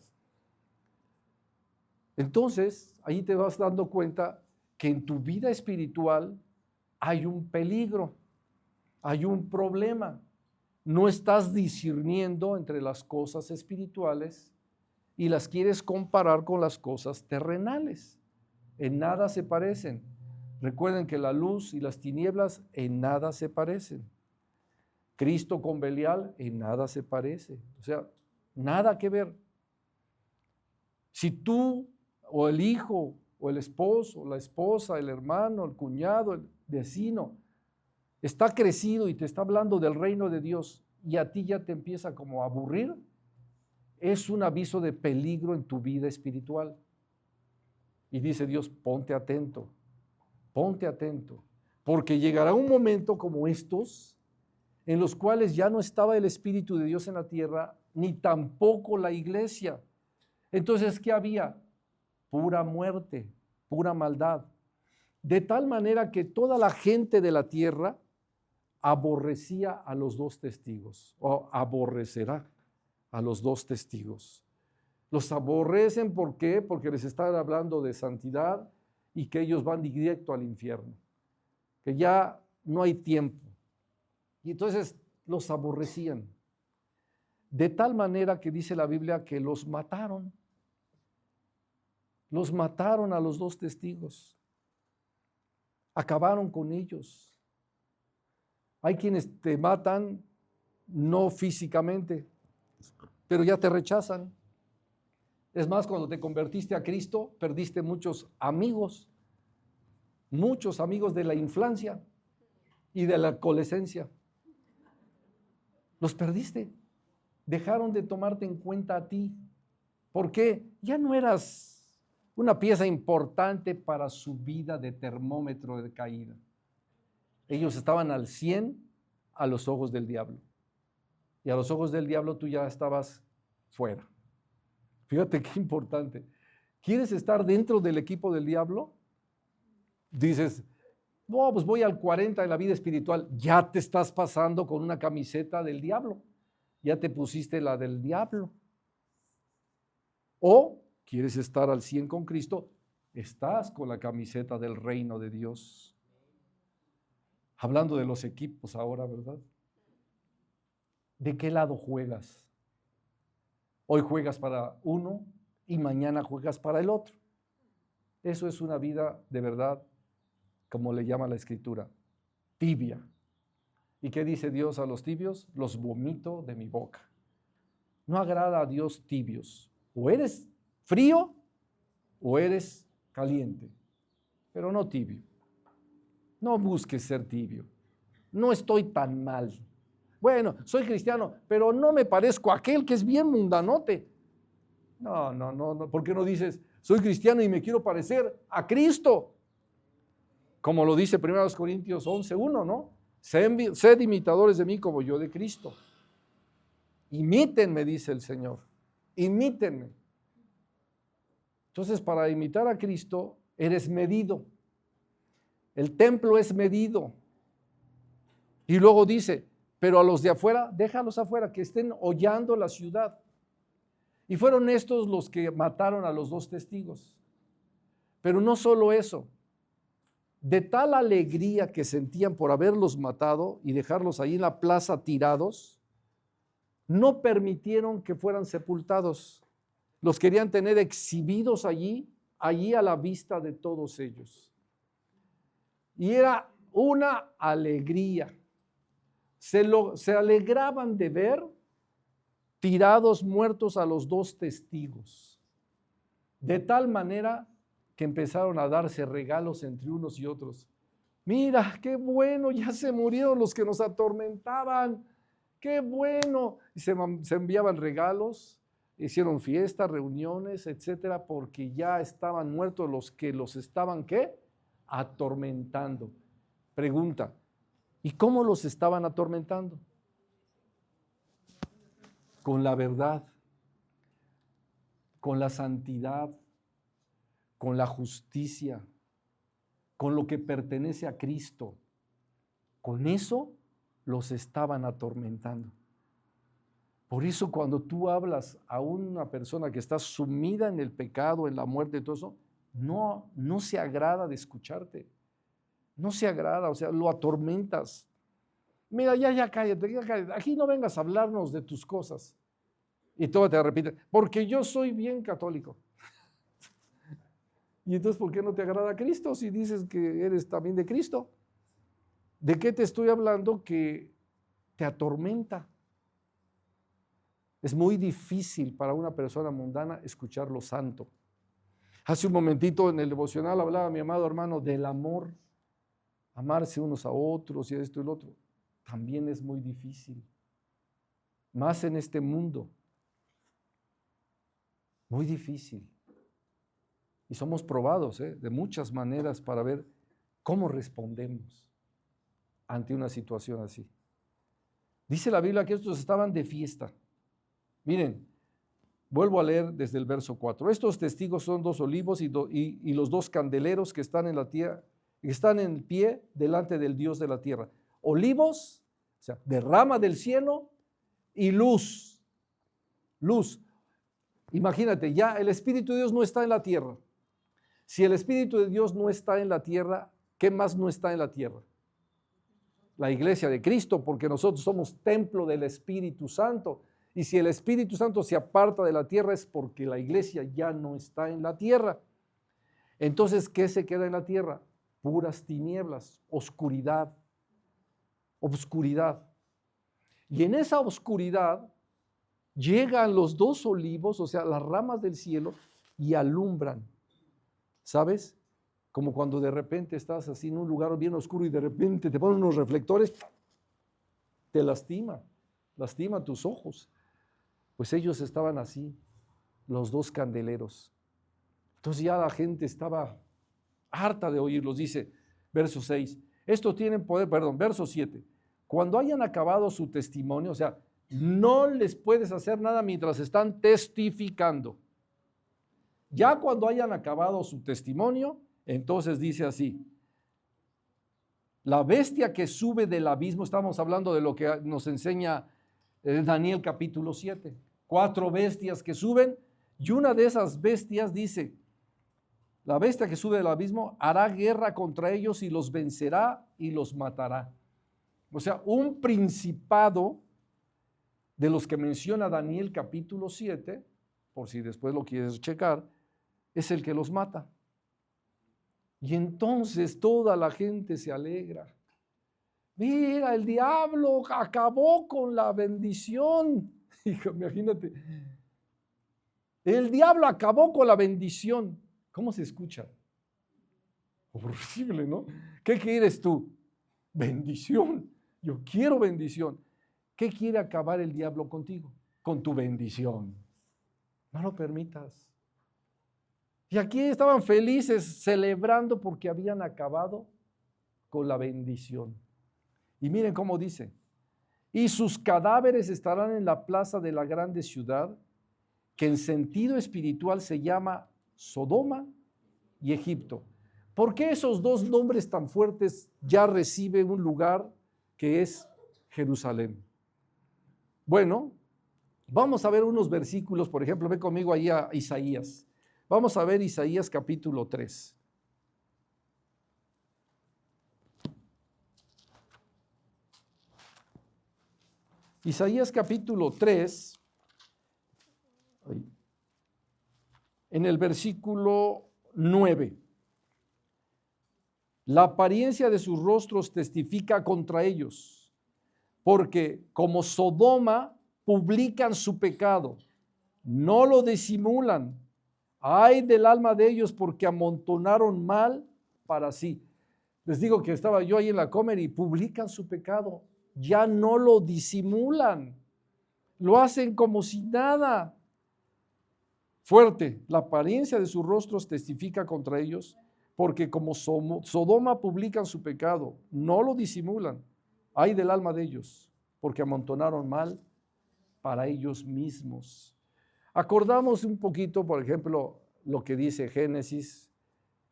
Entonces, ahí te vas dando cuenta que en tu vida espiritual hay un peligro, hay un problema. No estás discerniendo entre las cosas espirituales y las quieres comparar con las cosas terrenales. En nada se parecen. Recuerden que la luz y las tinieblas en nada se parecen. Cristo con Belial en nada se parece. O sea, nada que ver. Si tú o el hijo o el esposo, la esposa, el hermano, el cuñado, el vecino, está crecido y te está hablando del reino de Dios y a ti ya te empieza como a aburrir, es un aviso de peligro en tu vida espiritual. Y dice Dios, ponte atento, porque llegará un momento como estos, en los cuales ya no estaba el Espíritu de Dios en la tierra, ni tampoco la iglesia. Entonces, ¿qué había? Pura muerte, pura maldad. De tal manera que toda la gente de la tierra aborrecía a los dos testigos, o aborrecerá a los dos testigos. Los aborrecen, ¿por qué? Porque les están hablando de santidad y que ellos van directo al infierno, que ya no hay tiempo. Y entonces los aborrecían. De tal manera que dice la Biblia que los mataron. Los mataron a los dos testigos. Acabaron con ellos. Hay quienes te matan no físicamente, pero ya te rechazan. Es más, cuando te convertiste a Cristo, perdiste muchos amigos de la infancia y de la adolescencia. Los perdiste. Dejaron de tomarte en cuenta a ti. ¿Por qué? Ya no eras una pieza importante para su vida de termómetro de caída. Ellos estaban al 100 a los ojos del diablo. Y a los ojos del diablo tú ya estabas fuera. Fíjate qué importante. ¿Quieres estar dentro del equipo del diablo? Dices, no, pues voy al 40 en la vida espiritual. Ya te estás pasando con una camiseta del diablo. Ya te pusiste la del diablo. O quieres estar al 100 con Cristo, estás con la camiseta del reino de Dios. Hablando de los equipos ahora, ¿verdad? ¿De qué lado juegas? Hoy juegas para uno y mañana juegas para el otro. Eso es una vida de verdad, como le llama la Escritura, tibia. ¿Y qué dice Dios a los tibios? Los vomito de mi boca. No agrada a Dios tibios. O eres frío o eres caliente, pero no tibio. No busques ser tibio. No estoy tan mal. Bueno, soy cristiano, pero no me parezco a aquel que es bien mundanote. No. ¿Por qué no dices, soy cristiano y me quiero parecer a Cristo? Como lo dice 1 Corintios 11:1, ¿no? Sed imitadores de mí como yo de Cristo. Imítenme, dice el Señor. Imítenme. Entonces, para imitar a Cristo, eres medido. El templo es medido. Y luego dice, pero a los de afuera, déjalos afuera, que estén hollando la ciudad. Y fueron estos los que mataron a los dos testigos. Pero no solo eso. De tal alegría que sentían por haberlos matado y dejarlos ahí en la plaza tirados, no permitieron que fueran sepultados. Los querían tener exhibidos allí a la vista de todos ellos. Y era una alegría. Se alegraban de ver tirados muertos a los dos testigos. De tal manera que empezaron a darse regalos entre unos y otros. Mira, qué bueno, ya se murieron los que nos atormentaban. Qué bueno. Y se enviaban regalos, hicieron fiestas, reuniones, etcétera, porque ya estaban muertos los que los estaban, ¿qué? Atormentando. Pregunta, ¿y cómo los estaban atormentando? con la verdad, con la santidad, con la justicia, con lo que pertenece a Cristo. Con eso los estaban atormentando. Por eso cuando tú hablas a una persona que está sumida en el pecado, en la muerte, todo eso, no se agrada de escucharte. No se agrada, o sea, lo atormentas. Mira, ya cállate, aquí no vengas a hablarnos de tus cosas. Y todo te repite, porque yo soy bien católico. Y entonces, ¿por qué no te agrada Cristo si dices que eres también de Cristo? ¿De qué te estoy hablando que te atormenta? Es muy difícil para una persona mundana escuchar lo santo. Hace un momentito en el devocional hablaba mi amado hermano del amor, amarse unos a otros y esto y lo otro. También es muy difícil, más en este mundo. Muy difícil. Y somos probados de muchas maneras para ver cómo respondemos ante una situación así. Dice la Biblia que estos estaban de fiesta. Miren, vuelvo a leer desde el verso 4. Estos testigos son 2 olivos y los 2 candeleros que están en la tierra, que están en pie delante del Dios de la tierra. Olivos, o sea, de rama del cielo, y luz. Luz. Imagínate, ya el Espíritu de Dios no está en la tierra. Si el Espíritu de Dios no está en la tierra, ¿qué más no está en la tierra? La iglesia de Cristo, porque nosotros somos templo del Espíritu Santo. Y si el Espíritu Santo se aparta de la tierra es porque la iglesia ya no está en la tierra. Entonces, ¿qué se queda en la tierra? Puras tinieblas, oscuridad, obscuridad. Y en esa oscuridad llegan los 2 olivos, o sea, las ramas del cielo, y alumbran. ¿Sabes? Como cuando de repente estás así en un lugar bien oscuro y de repente te ponen unos reflectores, te lastima tus ojos. Pues ellos estaban así, los 2 candeleros. Entonces ya la gente estaba harta de oírlos. Dice, verso 6, estos tienen poder, verso 7, cuando hayan acabado su testimonio, o sea, no les puedes hacer nada mientras están testificando. Ya cuando hayan acabado su testimonio, entonces dice así, la bestia que sube del abismo, estamos hablando de lo que nos enseña Daniel capítulo 7, 4 bestias que suben, y una de esas bestias dice, la bestia que sube del abismo hará guerra contra ellos y los vencerá y los matará. O sea, un principado de los que menciona Daniel capítulo 7, por si después lo quieres checar, es el que los mata. Y entonces toda la gente se alegra. Mira, el diablo acabó con la bendición. Hijo, imagínate. El diablo acabó con la bendición. ¿Cómo se escucha? Horrible, ¿no? ¿Qué quieres tú? Bendición. Yo quiero bendición. ¿Qué quiere acabar el diablo contigo? Con tu bendición. No lo permitas. Y aquí estaban felices celebrando porque habían acabado con la bendición. Y miren cómo dice, y sus cadáveres estarán en la plaza de la grande ciudad, que en sentido espiritual se llama Sodoma y Egipto. ¿Por qué esos 2 nombres tan fuertes ya reciben un lugar que es Jerusalén? Bueno, vamos a ver unos versículos, por ejemplo, ve conmigo ahí a Isaías. Vamos a ver Isaías capítulo 3. Isaías capítulo 3, en el versículo 9. La apariencia de sus rostros testifica contra ellos, porque como Sodoma publican su pecado, no lo disimulan. Ay del alma de ellos porque amontonaron mal para sí. Les digo que estaba yo ahí en la Comer y publican su pecado. Ya no lo disimulan. Lo hacen como si nada. Fuerte, la apariencia de sus rostros testifica contra ellos, porque como Sodoma publican su pecado, no lo disimulan. Ay del alma de ellos, porque amontonaron mal para ellos mismos. Acordamos un poquito, por ejemplo, lo que dice Génesis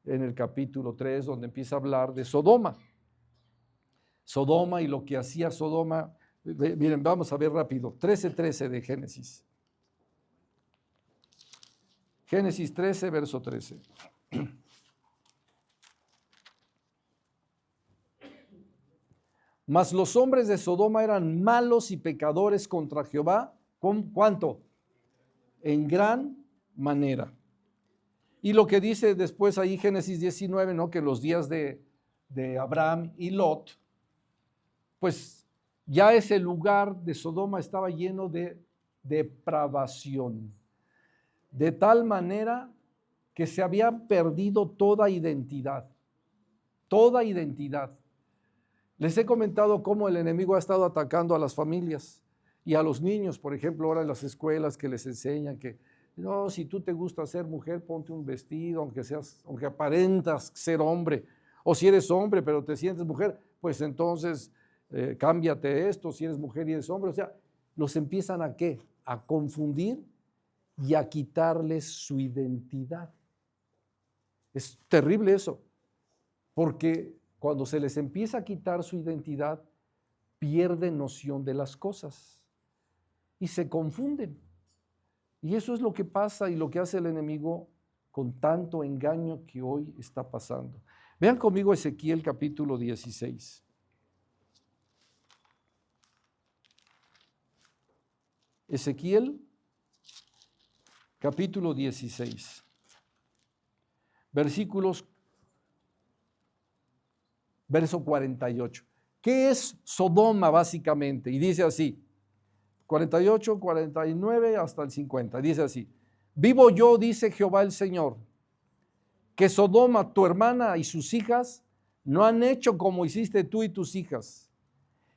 en el capítulo 3, donde empieza a hablar de Sodoma. Sodoma y lo que hacía Sodoma. Miren, vamos a ver rápido. 13:13 de Génesis. Génesis 13, verso 13. Mas los hombres de Sodoma eran malos y pecadores contra Jehová. ¿Con cuánto? En gran manera. Y lo que dice después ahí Génesis 19, ¿no? Que en los días de Abraham y Lot, pues ya ese lugar de Sodoma estaba lleno de depravación. De tal manera que se había perdido toda identidad. Toda identidad. Les he comentado cómo el enemigo ha estado atacando a las familias y a los niños, por ejemplo, ahora en las escuelas que les enseñan que, no, si tú te gusta ser mujer, ponte un vestido, aunque aparentas ser hombre, o si eres hombre pero te sientes mujer, pues entonces cámbiate esto, si eres mujer y eres hombre. O sea, los empiezan ¿a qué? A confundir y a quitarles su identidad. Es terrible eso, porque cuando se les empieza a quitar su identidad, pierden noción de las cosas y se confunden. Y eso es lo que pasa y lo que hace el enemigo con tanto engaño que hoy está pasando. Vean conmigo Ezequiel capítulo 16. Ezequiel capítulo 16. Verso 48. ¿Qué es Sodoma básicamente? Y dice así, 48, 49 hasta el 50. Dice así, vivo yo, dice Jehová el Señor, que Sodoma, tu hermana y sus hijas, no han hecho como hiciste tú y tus hijas.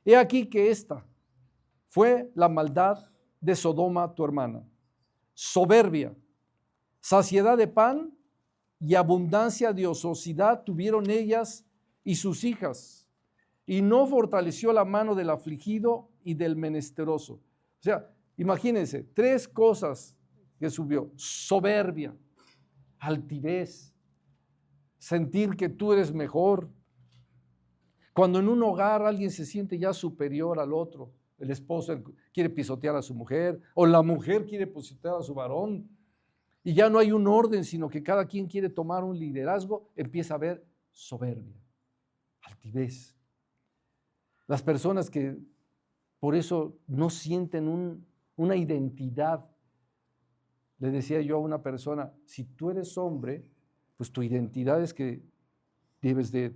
He aquí que esta fue la maldad de Sodoma, tu hermana. Soberbia, saciedad de pan y abundancia de ociosidad tuvieron ellas y sus hijas, y no fortaleció la mano del afligido y del menesteroso. O sea, imagínense, 3 cosas que subió: soberbia, altivez, sentir que tú eres mejor. Cuando en un hogar alguien se siente ya superior al otro, el esposo quiere pisotear a su mujer, o la mujer quiere pisotear a su varón, y ya no hay un orden, sino que cada quien quiere tomar un liderazgo, empieza a haber soberbia, altivez. Las personas que por eso no sienten una identidad. Le decía yo a una persona, si tú eres hombre, pues tu identidad es que debes de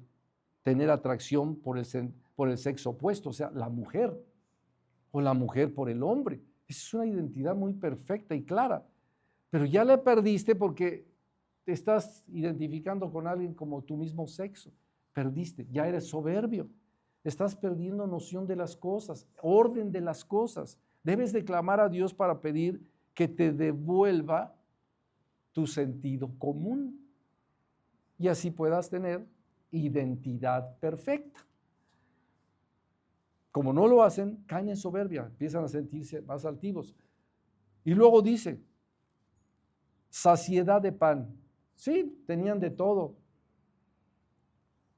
tener atracción por el sexo opuesto, o sea, la mujer, o la mujer por el hombre. Esa es una identidad muy perfecta y clara, pero ya la perdiste porque te estás identificando con alguien como tu mismo sexo. Perdiste, ya eres soberbio. Estás perdiendo noción de las cosas, orden de las cosas. Debes de clamar a Dios para pedir que te devuelva tu sentido común y así puedas tener identidad perfecta. Como no lo hacen, caen en soberbia, empiezan a sentirse más altivos. Y luego dice, saciedad de pan. Sí, tenían de todo.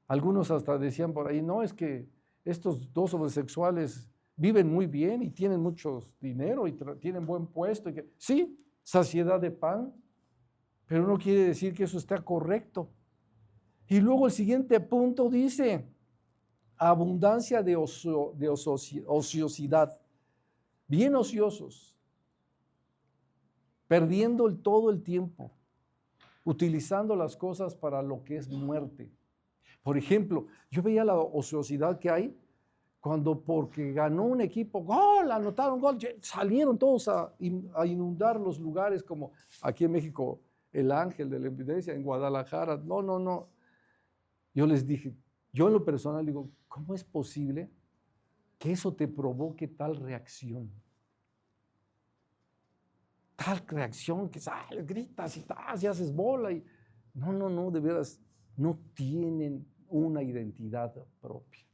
Algunos hasta decían por ahí, no, es que estos 2 homosexuales viven muy bien y tienen mucho dinero y tienen buen puesto. Sí, saciedad de pan, pero no quiere decir que eso esté correcto. Y luego el siguiente punto dice, abundancia de ociosidad, bien ociosos, perdiendo todo el tiempo, utilizando las cosas para lo que es muerte. Por ejemplo, yo veía la ociosidad que hay cuando porque ganó un equipo, gol, anotaron gol, salieron todos a inundar los lugares como aquí en México, el Ángel de la Independencia, en Guadalajara. No. Yo les dije, yo en lo personal digo, ¿cómo es posible que eso te provoque tal reacción? Tal reacción que gritas y haces bola. No, de veras, no tienen una identidad propia.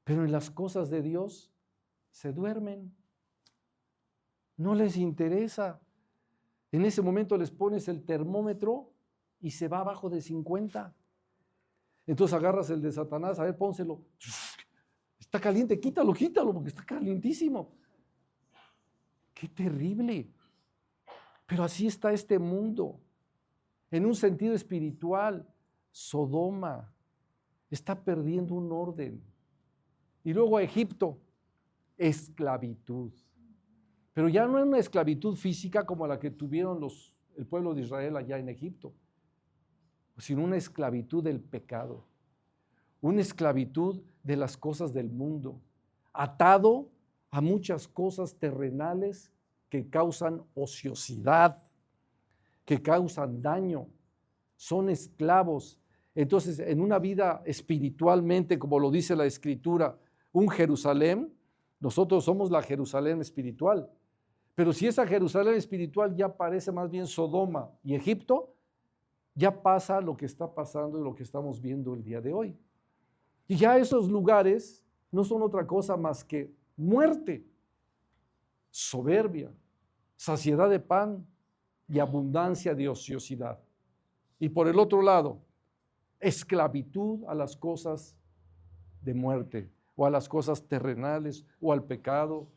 Pero en las cosas de Dios se duermen, No les interesa. En ese momento les pones el termómetro y se va abajo de 50. Entonces agarras el de Satanás, a ver, pónselo. Está caliente, quítalo, porque está calientísimo. Qué terrible. Pero así está este mundo. En un sentido espiritual, Sodoma está perdiendo un orden. Y luego Egipto, esclavitud. Pero ya no es una esclavitud física como la que tuvieron el pueblo de Israel allá en Egipto, sino una esclavitud del pecado, una esclavitud de las cosas del mundo, atado a muchas cosas terrenales que causan ociosidad, que causan daño, son esclavos. Entonces, en una vida espiritualmente, como lo dice la Escritura, un Jerusalén, nosotros somos la Jerusalén espiritual. Pero si esa Jerusalén espiritual ya parece más bien Sodoma y Egipto, ya pasa lo que está pasando y lo que estamos viendo el día de hoy. Y ya esos lugares no son otra cosa más que muerte, soberbia, saciedad de pan y abundancia de ociosidad. Y por el otro lado, esclavitud a las cosas de muerte, o a las cosas terrenales, o al pecado,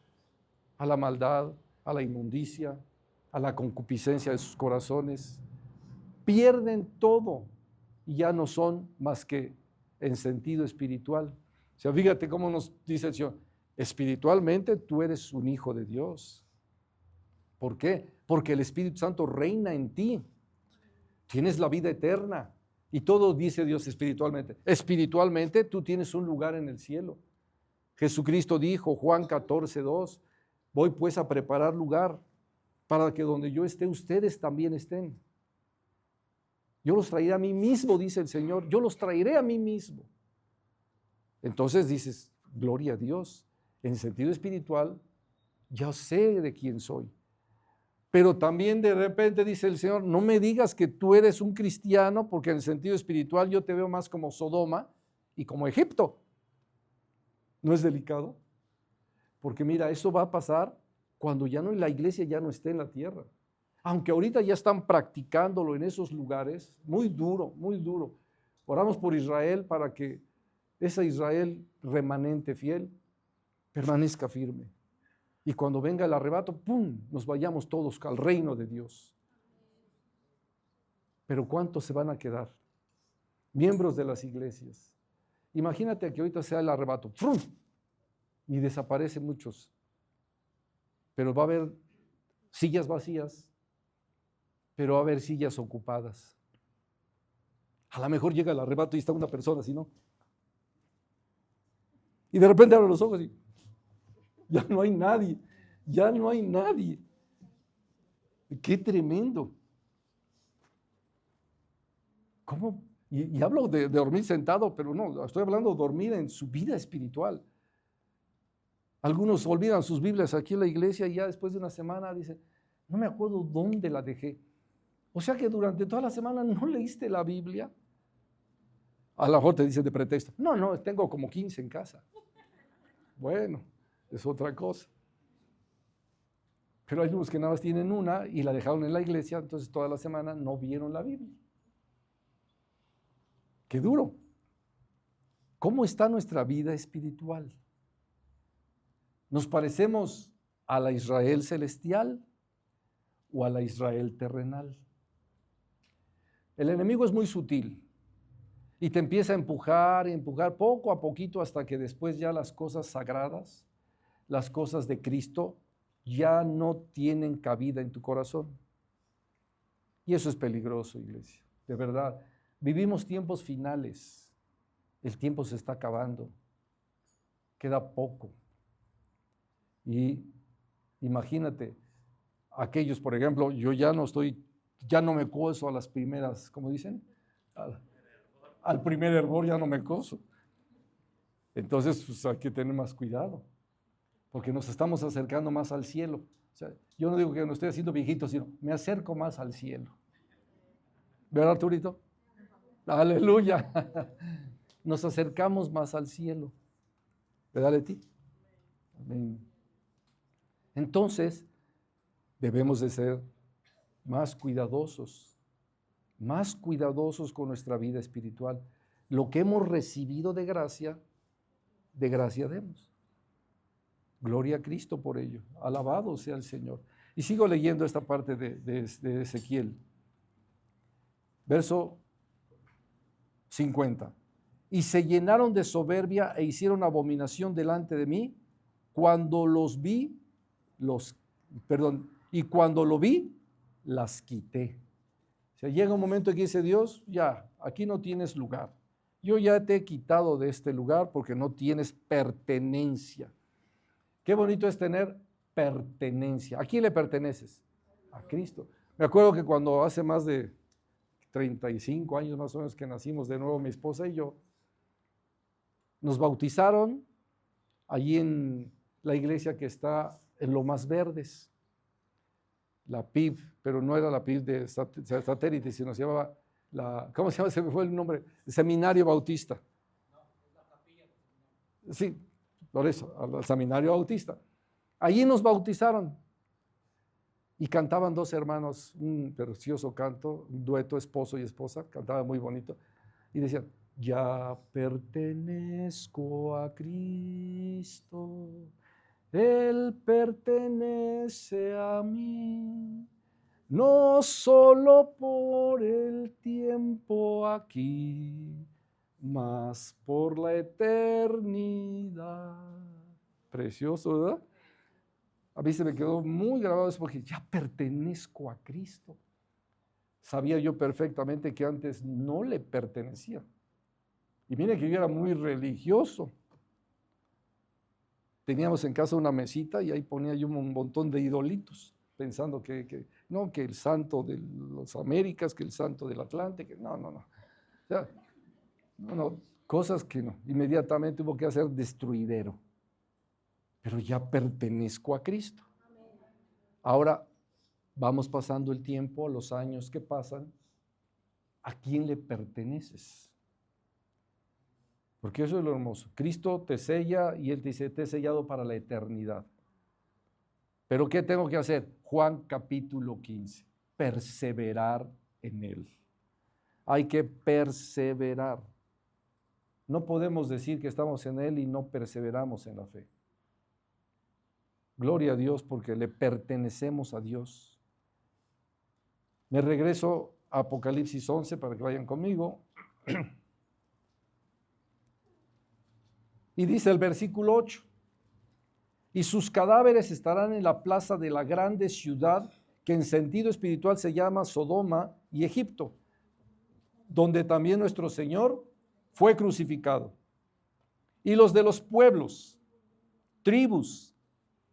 a la maldad, a la inmundicia, a la concupiscencia de sus corazones. Pierden todo y ya no son más que en sentido espiritual. O sea, fíjate cómo nos dice el Señor, espiritualmente tú eres un hijo de Dios. ¿Por qué? Porque el Espíritu Santo reina en ti. Tienes la vida eterna. Y todo dice Dios espiritualmente. Espiritualmente tú tienes un lugar en el cielo. Jesucristo dijo, Juan 14:2, voy pues a preparar lugar para que donde yo esté, ustedes también estén. Yo los traeré a mí mismo, dice el Señor, yo los traeré a mí mismo. Entonces dices, gloria a Dios. En sentido espiritual, ya sé de quién soy. Pero también de repente dice el Señor, no me digas que tú eres un cristiano, porque en el sentido espiritual yo te veo más como Sodoma y como Egipto. ¿No es delicado? Porque mira, eso va a pasar cuando ya no, la iglesia ya no esté en la tierra. Aunque ahorita ya están practicándolo en esos lugares, muy duro, muy duro. Oramos por Israel para que esa Israel remanente fiel permanezca firme. Y cuando venga el arrebato, ¡pum!, nos vayamos todos al reino de Dios. Pero ¿cuántos se van a quedar? Miembros de las iglesias. Imagínate que ahorita sea el arrebato, ¡pum!, y desaparecen muchos. Pero va a haber sillas vacías, pero va a haber sillas ocupadas. A lo mejor llega el arrebato y está una persona así, ¿no? Y de repente abre los ojos y ya no hay nadie, ya no hay nadie. ¡Qué tremendo! ¿Cómo? Y hablo de dormir sentado, pero no, estoy hablando de dormir en su vida espiritual. Algunos olvidan sus Biblias aquí en la iglesia y ya después de una semana dicen, no me acuerdo dónde la dejé. O sea que durante toda la semana no leíste la Biblia. A lo mejor te dicen de pretexto, no, tengo como 15 en casa. Bueno, es otra cosa. Pero hay unos que nada más tienen una y la dejaron en la iglesia, entonces toda la semana no vieron la Biblia. Qué duro. ¿Cómo está nuestra vida espiritual? ¿Nos parecemos a la Israel celestial o a la Israel terrenal? El enemigo es muy sutil y te empieza a empujar poco a poquito hasta que después ya las cosas sagradas, las cosas de Cristo, ya no tienen cabida en tu corazón. Y eso es peligroso, iglesia, de verdad. Vivimos tiempos finales, el tiempo se está acabando, queda poco. Y imagínate, aquellos, por ejemplo, yo ya no me coso a las primeras, ¿cómo dicen? Al primer hervor ya no me coso. Entonces, pues, hay que tener más cuidado, porque nos estamos acercando más al cielo. O sea, yo no digo que no estoy haciendo viejito, sino me acerco más al cielo. ¿Verdad, Arturito? Aleluya. Nos acercamos más al cielo. ¿Verdad, Leti? Amén. Entonces, Debemos de ser más cuidadosos con nuestra vida espiritual. Lo que hemos recibido de gracia demos. Gloria a Cristo por ello. Alabado sea el Señor. Y sigo leyendo esta parte de Ezequiel. Verso 50. Y se llenaron de soberbia e hicieron abominación delante de mí. Cuando y cuando lo vi, las quité. O sea, llega un momento que dice Dios, ya, aquí no tienes lugar. Yo ya te he quitado de este lugar porque no tienes pertenencia. Qué bonito es tener pertenencia. ¿A quién le perteneces? A Cristo. Me acuerdo que cuando hace más de 35 años más o menos que nacimos de nuevo mi esposa y yo, nos bautizaron allí en la iglesia que está en Lomas Verdes, la PIB, pero no era la PIB de satélite, sino se llamaba ¿cómo se llama? Se me fue el nombre, Seminario Bautista. Sí, por eso, al Seminario Bautista. Allí nos bautizaron y cantaban dos hermanos, un precioso canto, un dueto esposo y esposa, cantaba muy bonito, y decían, ya pertenezco a Cristo, Él pertenece a mí, no solo por el tiempo aquí, mas por la eternidad. Precioso, ¿verdad? A mí se me quedó muy grabado eso porque ya pertenezco a Cristo. Sabía yo perfectamente que antes no le pertenecía. Y mire que yo era muy religioso. Teníamos en casa una mesita y ahí ponía yo un montón de idolitos, pensando que el santo de las Américas, que el santo del Atlante, que no. O sea, cosas que no. Inmediatamente hubo que hacer destruidero. Pero ya pertenezco a Cristo. Ahora vamos pasando el tiempo, los años que pasan, ¿a quién le perteneces? Porque eso es lo hermoso. Cristo te sella y Él te dice, te he sellado para la eternidad. ¿Pero qué tengo que hacer? Juan capítulo 15, perseverar en Él. Hay que perseverar. No podemos decir que estamos en Él y no perseveramos en la fe. Gloria a Dios porque le pertenecemos a Dios. Me regreso a Apocalipsis 11 para que vayan conmigo. Y dice el versículo 8, y sus cadáveres estarán en la plaza de la grande ciudad que en sentido espiritual se llama Sodoma y Egipto, donde también nuestro Señor fue crucificado. Y los de los pueblos, tribus,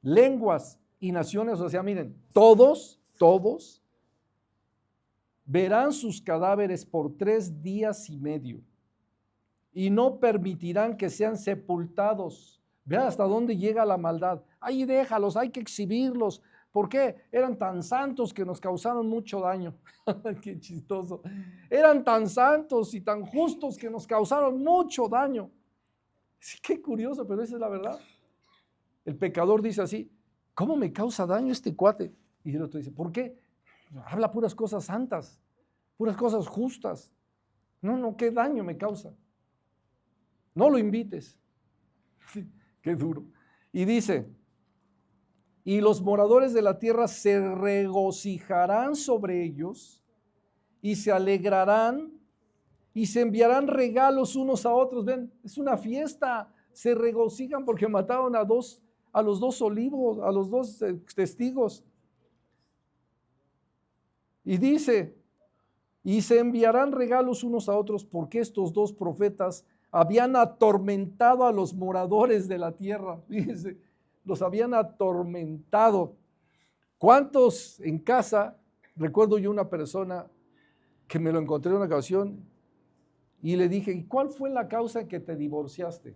lenguas y naciones, o sea, miren, todos verán sus cadáveres por 3 días y medio y no permitirán que sean sepultados. Vean hasta dónde llega la maldad. Ahí déjalos, hay que exhibirlos. ¿Por qué? Eran tan santos que nos causaron mucho daño. Qué chistoso. Eran tan santos y tan justos que nos causaron mucho daño. Sí, qué curioso, pero esa es la verdad. El pecador dice así, ¿cómo me causa daño este cuate? Y el otro dice, ¿por qué? Habla puras cosas santas, puras cosas justas. No, ¿qué daño me causa? No lo invites. Qué duro. Y dice, y los moradores de la tierra se regocijarán sobre ellos y se alegrarán y se enviarán regalos unos a otros. Ven, es una fiesta. Se regocijan porque mataron a los dos olivos, a los dos testigos. Y dice, y se enviarán regalos unos a otros porque estos dos profetas habían atormentado a los moradores de la tierra. Fíjense, los habían atormentado. ¿Cuántos en casa? Recuerdo yo una persona que me lo encontré en una ocasión y le dije, ¿y cuál fue la causa en que te divorciaste?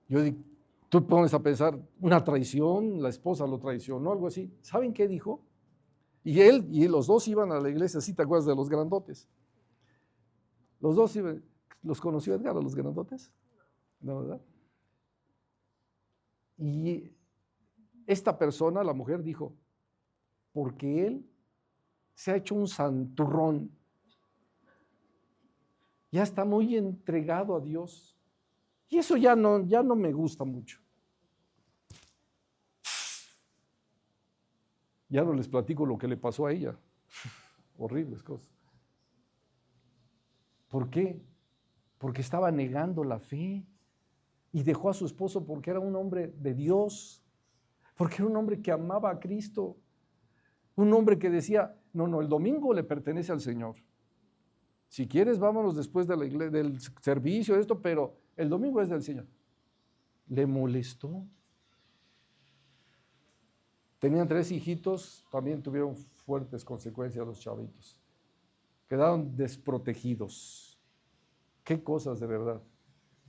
Yo digo, tú pones a pensar, una traición, la esposa lo traicionó, algo así. ¿Saben qué dijo? Y él y los dos iban a la iglesia, ¿sí te acuerdas de los grandotes? Los dos iban, ¿los conoció Edgar a los grandotes? ¿No, verdad? Y esta persona, la mujer, dijo, porque él se ha hecho un santurrón. Ya está muy entregado a Dios. Y eso ya no me gusta mucho. Ya no les platico lo que le pasó a ella. Horribles cosas. ¿Por qué? Porque estaba negando la fe y dejó a su esposo porque era un hombre de Dios, porque era un hombre que amaba a Cristo, un hombre que decía, no, el domingo le pertenece al Señor. Si quieres, vámonos después de la iglesia, del servicio, esto, pero el domingo es del Señor. Le molestó. Tenían 3 hijitos, también tuvieron fuertes consecuencias los chavitos. Quedaron desprotegidos. Qué cosas de verdad,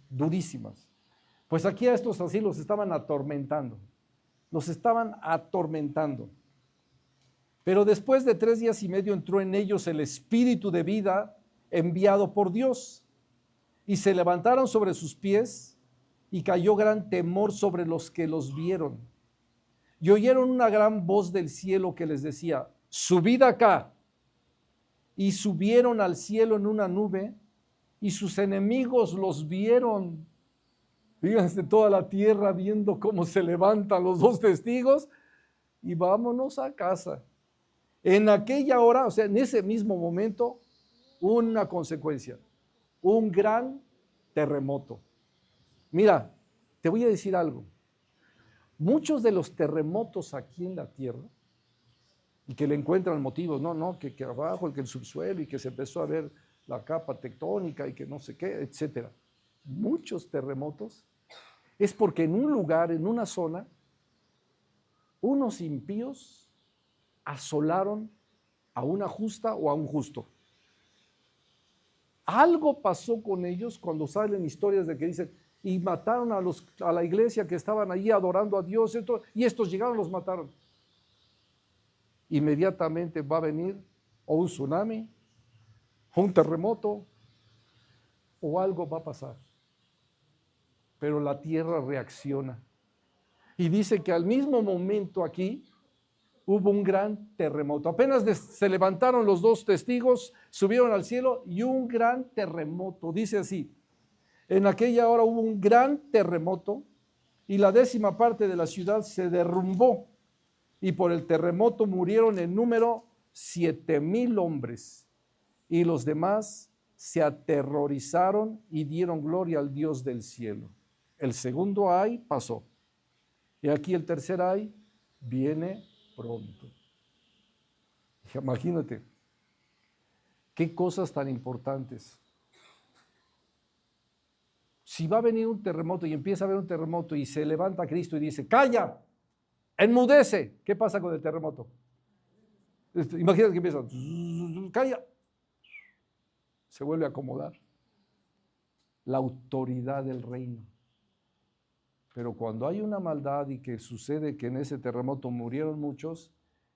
durísimas. Pues aquí a estos así los estaban atormentando. Los estaban atormentando. Pero después de 3 días y medio entró en ellos el espíritu de vida enviado por Dios. Y se levantaron sobre sus pies y cayó gran temor sobre los que los vieron. Y oyeron una gran voz del cielo que les decía, subid acá. Y subieron al cielo en una nube y sus enemigos los vieron. Fíjense, toda la tierra viendo cómo se levantan los 2 testigos y vámonos a casa. En aquella hora, o sea, en ese mismo momento, una consecuencia, un gran terremoto. Mira, te voy a decir algo. Muchos de los terremotos aquí en la tierra, y que le encuentran motivos, que abajo, que el subsuelo, y que se empezó a ver la capa tectónica, y que no sé qué, etcétera. Muchos terremotos es porque en un lugar, en una zona, unos impíos asolaron a una justa o a un justo. Algo pasó con ellos cuando salen historias de que dicen, y mataron a la iglesia que estaban allí adorando a Dios, y estos llegaron y los mataron. Inmediatamente va a venir o un tsunami, o un terremoto, o algo va a pasar. Pero la tierra reacciona. Y dice que al mismo momento aquí hubo un gran terremoto. Apenas se levantaron los 2 testigos, subieron al cielo y un gran terremoto. Dice así, en aquella hora hubo un gran terremoto y la 10ª parte de la ciudad se derrumbó y por el terremoto murieron en número 7,000 hombres y los demás se aterrorizaron y dieron gloria al Dios del cielo. El segundo ay pasó y aquí el tercer ay viene pronto. Imagínate, qué cosas tan importantes. Si va a venir un terremoto y empieza a haber un terremoto y se levanta Cristo y dice, calla, enmudece, ¿qué pasa con el terremoto? Imagínate que empieza, calla, se vuelve a acomodar. La autoridad del reino. Pero cuando hay una maldad y que sucede que en ese terremoto murieron muchos,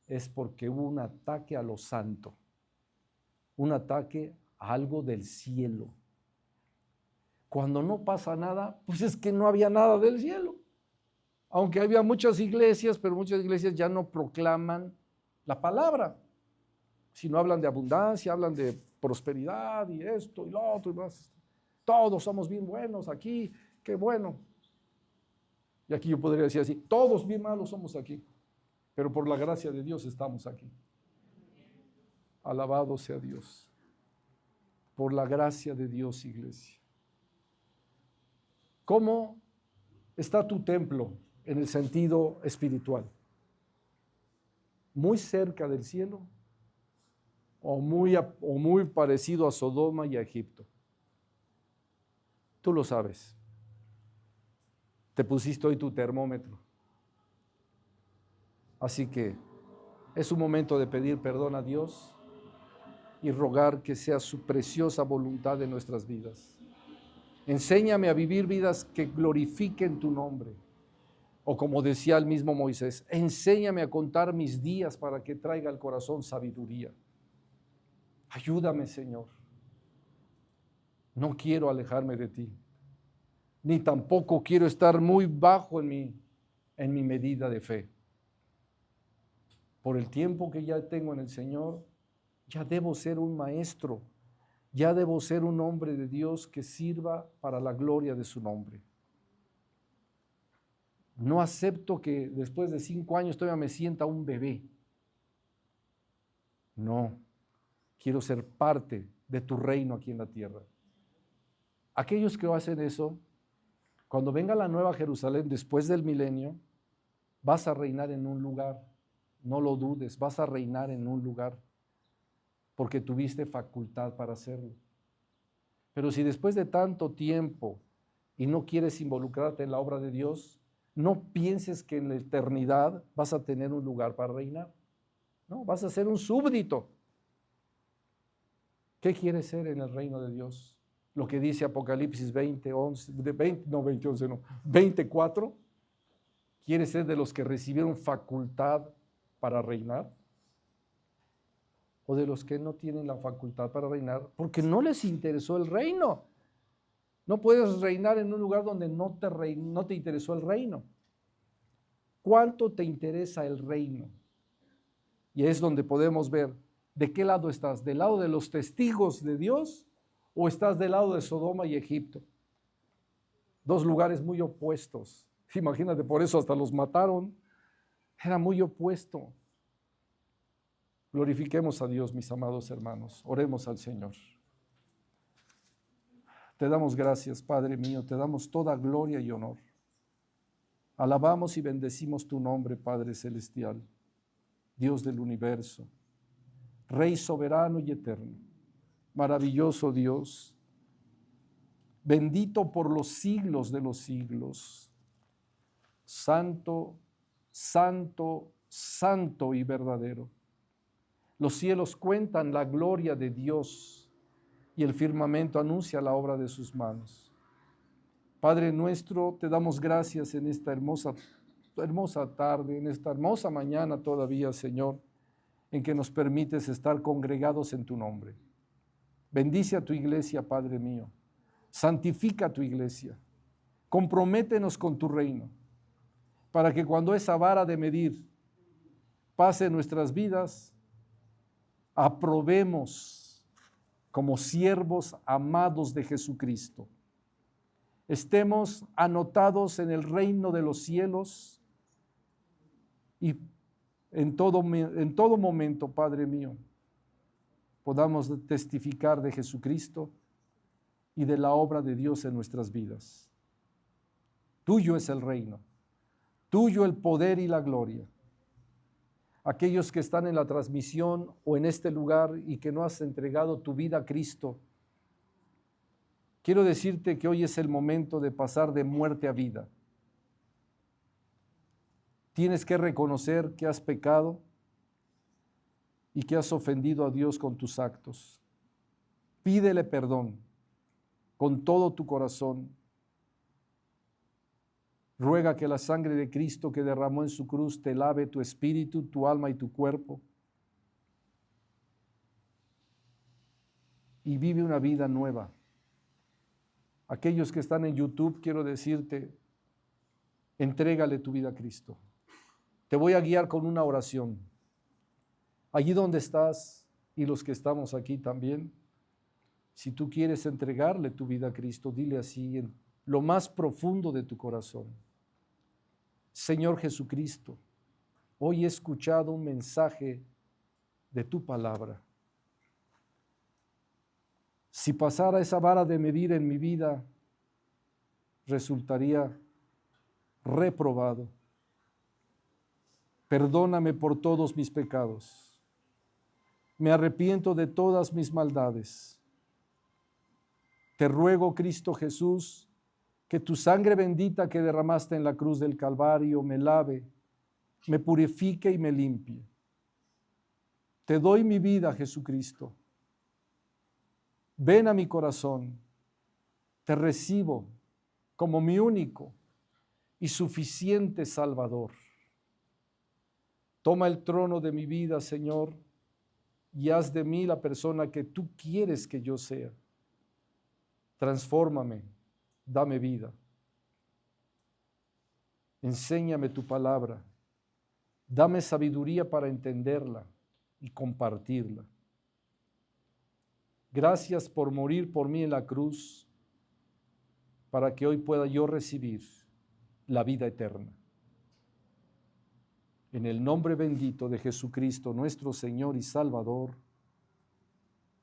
es porque hubo un ataque a lo santo, un ataque a algo del cielo. Cuando no pasa nada, pues es que no había nada del cielo. Aunque había muchas iglesias, pero muchas iglesias ya no proclaman la palabra, sino hablan de abundancia, hablan de prosperidad y esto y lo otro y más. Todos somos bien buenos aquí, qué bueno. Y aquí yo podría decir así, todos bien malos somos aquí, pero por la gracia de Dios estamos aquí. Alabado sea Dios. Por la gracia de Dios, iglesia. ¿Cómo está tu templo en el sentido espiritual? ¿Muy cerca del cielo? ¿O muy parecido a Sodoma y a Egipto? Tú lo sabes. Te pusiste hoy tu termómetro. Así que es un momento de pedir perdón a Dios y rogar que sea su preciosa voluntad en nuestras vidas. Enséñame a vivir vidas que glorifiquen tu nombre. O como decía el mismo Moisés, enséñame a contar mis días para que traiga al corazón sabiduría. Ayúdame, Señor. No quiero alejarme de ti, ni tampoco quiero estar muy bajo en mi medida de fe. por el tiempo que ya tengo en el Señor, ya debo ser un maestro, ya debo ser un hombre de Dios que sirva para la gloria de su nombre. No acepto que después de 5 años todavía me sienta un bebé. No, quiero ser parte de tu reino aquí en la tierra. Aquellos que hacen eso, cuando venga la nueva Jerusalén después del milenio, vas a reinar en un lugar. No lo dudes, vas a reinar en un lugar porque tuviste facultad para hacerlo. Pero si después de tanto tiempo y no quieres involucrarte en la obra de Dios, no pienses que en la eternidad vas a tener un lugar para reinar. No, vas a ser un súbdito. ¿Qué quieres ser en el reino de Dios? Lo que dice Apocalipsis 24. ¿Quieres ser de los que recibieron facultad para reinar? ¿O de los que no tienen la facultad para reinar porque no les interesó el reino? No puedes reinar en un lugar donde no te interesó el reino. ¿Cuánto te interesa el reino? Y es donde podemos ver de qué lado estás, ¿del lado de los testigos de Dios o estás del lado de Sodoma y Egipto? Dos lugares muy opuestos. Imagínate, por eso hasta los mataron. Era muy opuesto. Glorifiquemos a Dios, mis amados hermanos. Oremos al Señor. Te damos gracias, Padre mío. Te damos toda gloria y honor. Alabamos y bendecimos tu nombre, Padre celestial, Dios del universo, Rey soberano y eterno, maravilloso Dios, bendito por los siglos de los siglos. Santo, santo, santo y verdadero. Los cielos cuentan la gloria de Dios y el firmamento anuncia la obra de sus manos. Padre nuestro, te damos gracias en esta hermosa tarde, en esta hermosa mañana todavía, Señor, en que nos permites estar congregados en tu nombre. Bendice a tu iglesia, Padre mío. Santifica a tu iglesia. Comprométenos con tu reino, para que cuando esa vara de medir pase en nuestras vidas, aprobemos como siervos amados de Jesucristo. Estemos anotados en el reino de los cielos y en todo momento, Padre mío, podamos testificar de Jesucristo y de la obra de Dios en nuestras vidas. Tuyo es el reino, tuyo el poder y la gloria. Aquellos que están en la transmisión o en este lugar y que no has entregado tu vida a Cristo, quiero decirte que hoy es el momento de pasar de muerte a vida. Tienes que reconocer que has pecado y que has ofendido a Dios con tus actos. Pídele perdón con todo tu corazón. Ruega que la sangre de Cristo que derramó en su cruz te lave tu espíritu, tu alma y tu cuerpo. Y vive una vida nueva. Aquellos que están en YouTube, quiero decirte, entrégale tu vida a Cristo. Te voy a guiar con una oración. Allí donde estás y los que estamos aquí también, si tú quieres entregarle tu vida a Cristo, dile así en lo más profundo de tu corazón. Señor Jesucristo, hoy he escuchado un mensaje de tu palabra. Si pasara esa vara de medir en mi vida, resultaría reprobado. Perdóname por todos mis pecados. Me arrepiento de todas mis maldades. Te ruego, Cristo Jesús, que tu sangre bendita que derramaste en la cruz del Calvario me lave, me purifique y me limpie. Te doy mi vida, Jesucristo. Ven a mi corazón. Te recibo como mi único y suficiente Salvador. Toma el trono de mi vida, Señor, y haz de mí la persona que tú quieres que yo sea. Transfórmame, dame vida. Enséñame tu palabra Dame sabiduría para entenderla y compartirla. Gracias por morir por mí en la cruz, para que hoy pueda yo recibir la vida eterna. En el nombre bendito de Jesucristo, nuestro Señor y Salvador.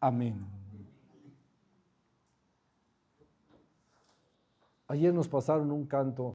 Amén. Ayer nos pasaron un canto